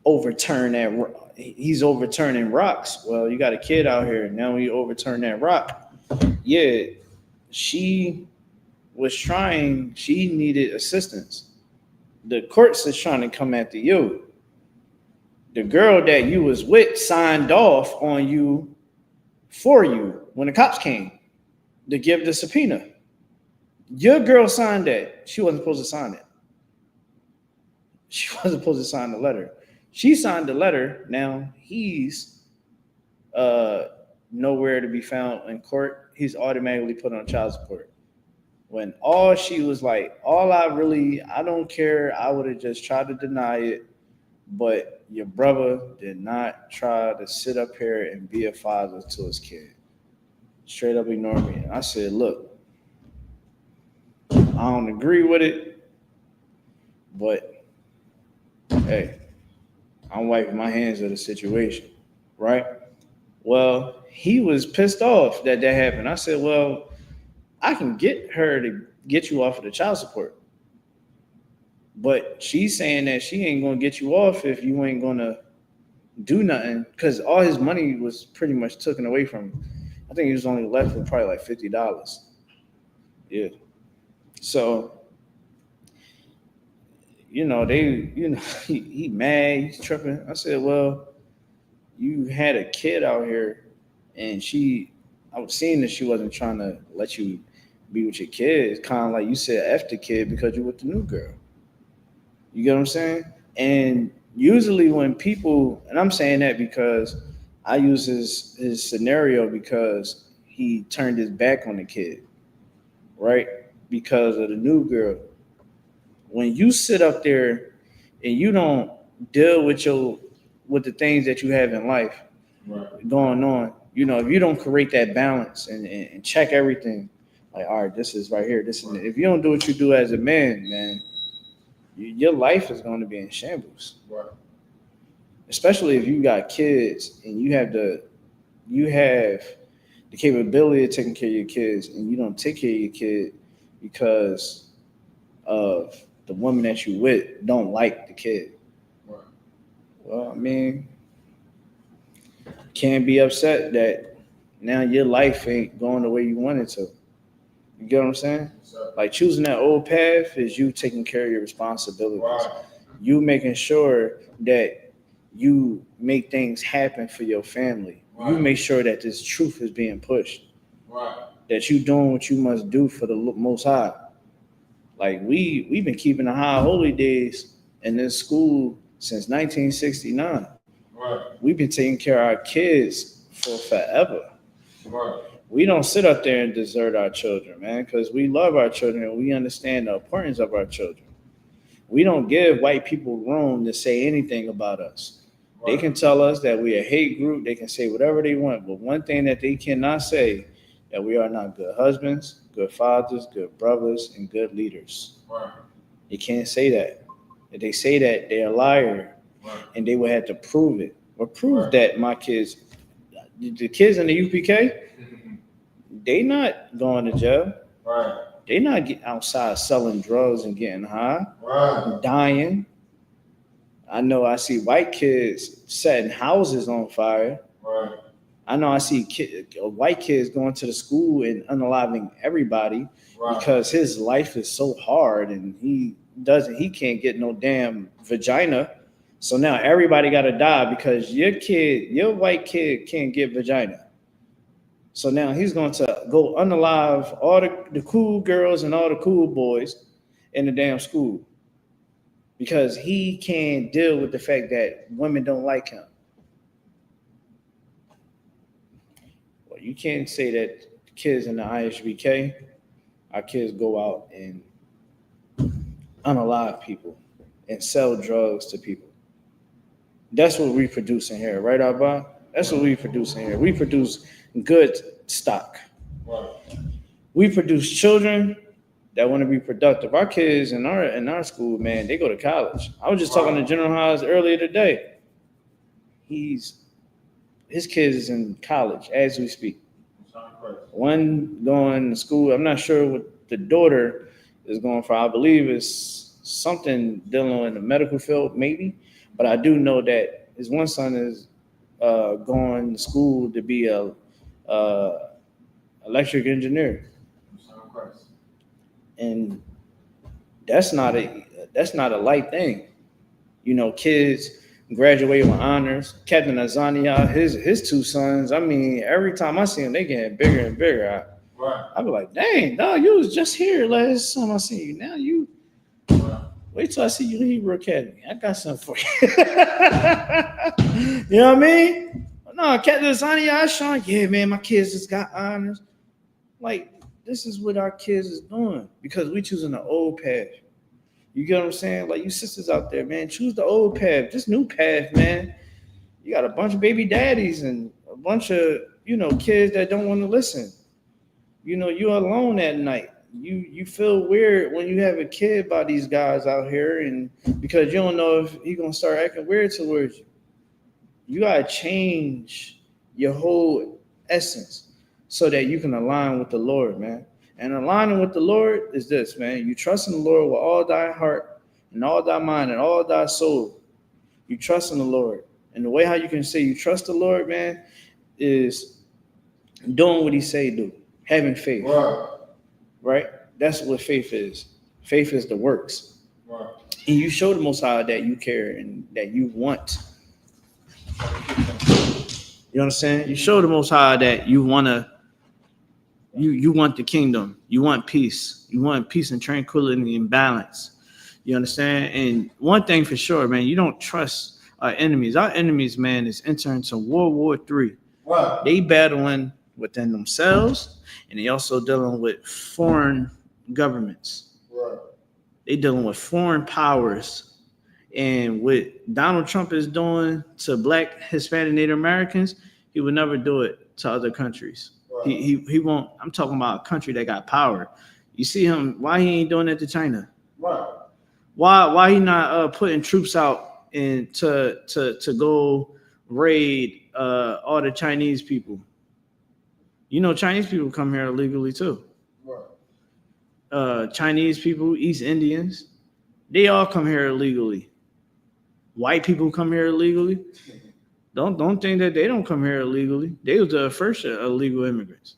overturn that, he's overturning rocks. Well, you got a kid out here now. You overturn that rock. Yeah, she was trying. She needed assistance. The courts is trying to come after you. The girl that you was with signed off on you for you when the cops came to give the subpoena. Your girl signed that. She wasn't supposed to sign it. She wasn't supposed to sign the letter. She signed the letter. Now he's nowhere to be found in court. He's automatically put on child support. When all she was like, I don't care. I would have just tried to deny it. But your brother did not try to sit up here and be a father to his kid. Straight up ignore me. And I said, look, I don't agree with it, but hey, I'm wiping my hands of the situation, right? Well, he was pissed off that happened. I said, well, I can get her to get you off of the child support. But she's saying that she ain't going to get you off if you ain't going to do nothing, because all his money was pretty much taken away from him. I think he was only left with probably like $50. Yeah. So, he mad, he's tripping. I said, well, you had a kid out here, and I was seeing that she wasn't trying to let you be with your kids. Kind of like you said, F the kid because you're with the new girl. You get what I'm saying? And usually when people, and I'm saying that because I use his scenario because he turned his back on the kid, right? Because of the new girl. When you sit up there and you don't deal with the things that you have in life going on, if you don't create that balance and check everything, like, all right, this is right here, this is it. If you don't do what you do as a man, your life is going to be in shambles. Right. Especially if you got kids and you have the capability of taking care of your kids, and you don't take care of your kid because of the woman that you with don't like the kid. Right. Well, I mean, can't be upset that now your life ain't going the way you want it to. You get what I'm saying? Like choosing that old path is you taking care of your responsibilities. Right. You making sure that you make things happen for your family. Right. You make sure that this truth is being pushed. Right. That you doing what you must do for the Most High. Like we've been keeping the high holy days in this school since 1969. Right. We've been taking care of our kids for forever. Right. We don't sit up there and desert our children, man, because we love our children and we understand the importance of our children. We don't give white people room to say anything about us. Right. They can tell us that we are a hate group. They can say whatever they want. But one thing that they cannot say, that we are not good husbands, good fathers, good brothers, and good leaders. Right. They can't say that. If they say that, they're a liar. Right. And they would have to prove it. Or prove that my kids, the kids in the UPK, they not going to jail. Right. They not getting outside selling drugs and getting high, right. dying. I know I see white kids setting houses on fire. Right. I know I see white kids going to the school and unaliving everybody because his life is so hard and he can't get no damn vagina. So now everybody got to die because your white kid can't get vagina. So now he's going to go unalive all the cool girls and all the cool boys in the damn school because he can't deal with the fact that women don't like him. Well, you can't say that kids in the I.S.U.P.K, our kids go out and unalive people and sell drugs to people. That's what we produce in here, right, Abba? That's what we produce in here. We produce good stock. Right. We produce children that want to be productive. Our kids in our school, man, they go to college. I was just talking to General Haas earlier today. His kids is in college as we speak. One going to school. I'm not sure what the daughter is going for. I believe it's something dealing in the medical field, maybe. But I do know that his one son is going to school to be a electric engineer, and that's not a light thing. You know, kids graduate with honors. Captain Azania, his two sons. I mean, every time I see them, they getting bigger and bigger. I be like, dang, dog, you was just here last time I see you. Now you wait till I see you in Hebrew Academy. I got something for you. You know what I mean? No, Captain Azania, Sean, yeah, man, my kids just got honors. Like, this is what our kids is doing because we choosing the old path. You get what I'm saying? Like, you sisters out there, man, choose the old path. This new path, man. You got a bunch of baby daddies and a bunch of, kids that don't want to listen. You're alone at night. You feel weird when you have a kid by these guys out here, and because you don't know if he's gonna start acting weird towards you. You gotta change your whole essence so that you can align with the Lord, man. And aligning with the Lord is this, man. You trust in the Lord with all thy heart and all thy mind and all thy soul. You trust in the Lord. And the way how you can say you trust the Lord, man, is doing what he say do. Having faith. Right? That's what faith is. Faith is the works. Right. And you show the Most High that you care and that you want. You understand? You show the Most High that you wanna. You want the kingdom. You want peace. You want peace and tranquility and balance. You understand? And one thing for sure, man, you don't trust our enemies. Our enemies, man, is entering into World War III. Wow. They battling within themselves, and they also dealing with foreign governments. Right. They dealing with foreign powers. And what Donald Trump is doing to Black, Hispanic, Native Americans, he would never do it to other countries. He won't. I'm talking about a country that got power. You see him? Why he ain't doing it to China? Right. Why he not putting troops out and to go raid all the Chinese people? Chinese people come here illegally too. Right. Chinese people, East Indians, they all come here illegally. White people come here illegally. Don't think that they don't come here illegally. They was the first illegal immigrants.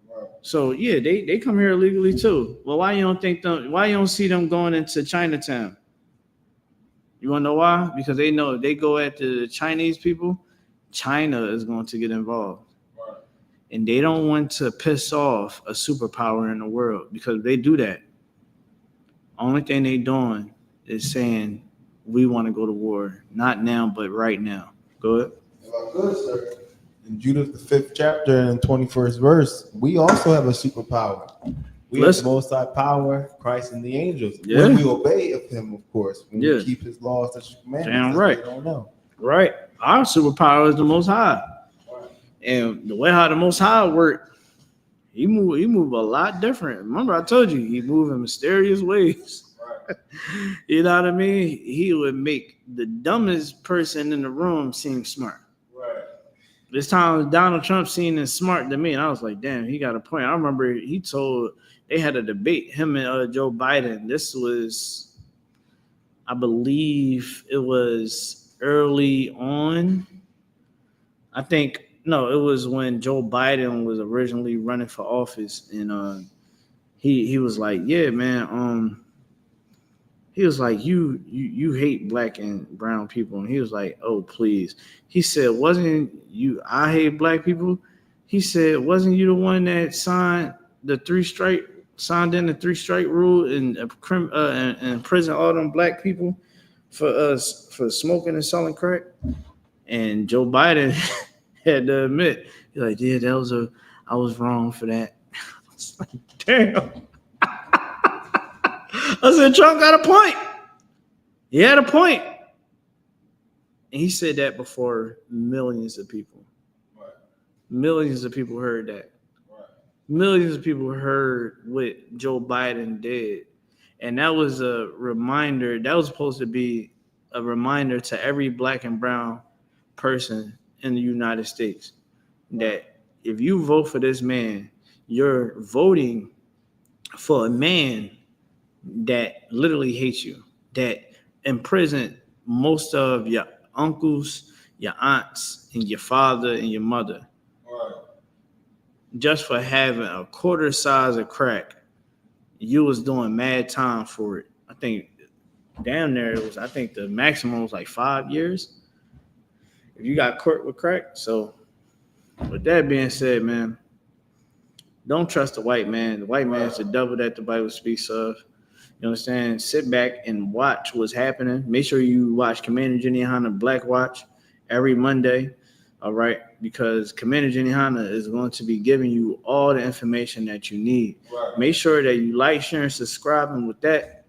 Right. So yeah, they come here illegally too. Well, why you don't see them going into Chinatown? You wanna know why? Because they know if they go after the Chinese people, China is going to get involved. Right. And they don't want to piss off a superpower in the world, because if they do that, only thing they doing is saying we want to go to war, not now, but right now. Go ahead. Good, sir. In Judah, the 5th chapter and 21st verse, we also have a superpower. We have the Most High power, Christ and the angels. Yeah. When we obey of him, of course. When we keep his laws, such commandments. Damn right. We don't know. Right. Our superpower is the Most High. Right. And the way how the Most High work, he move a lot different. Remember, I told you, he move in mysterious ways. Right. You know what I mean? He would make the dumbest person in the room seem smart. Right. This time Donald Trump seemed as smart to me, and I was like, damn, he got a point. I remember they had a debate, him and Joe Biden. This was, I believe it was early on. I think, no, it was when Joe Biden was originally running for office, and he was like, yeah, man, he was like, you hate Black and brown people. And he was like, oh, please. He said, wasn't you, I hate Black people? He said, "Wasn't you the one that signed in the 3-strike rule and imprisoned all them black people for smoking and selling crack?" And Joe Biden had to admit, he's like, "Yeah, I was wrong for that." I was like, damn. I said, Trump got a point. He had a point. And he said that before millions of people. Right. Millions of people heard that. Right. Millions of people heard what Joe Biden did. And that was a reminder. That was supposed to be a reminder to every black and brown person in the United States that if you vote for this man, you're voting for a man that literally hates you, that imprisoned most of your uncles, your aunts, and your father and your mother. Right. Just for having a quarter size of crack. You was doing mad time for it. I think down there it was, I think the maximum was like 5 years if you got caught with crack. So with that being said, man, don't trust the white man. The white man is the devil that the Bible speaks of. You understand? Sit back and watch what's happening. Make sure you watch Commander Jenny Hanna Black Watch every Monday. All right, because Commander Jenny Hanna is going to be giving you all the information that you need. Right. Make sure that you like, share, and subscribe. And with that,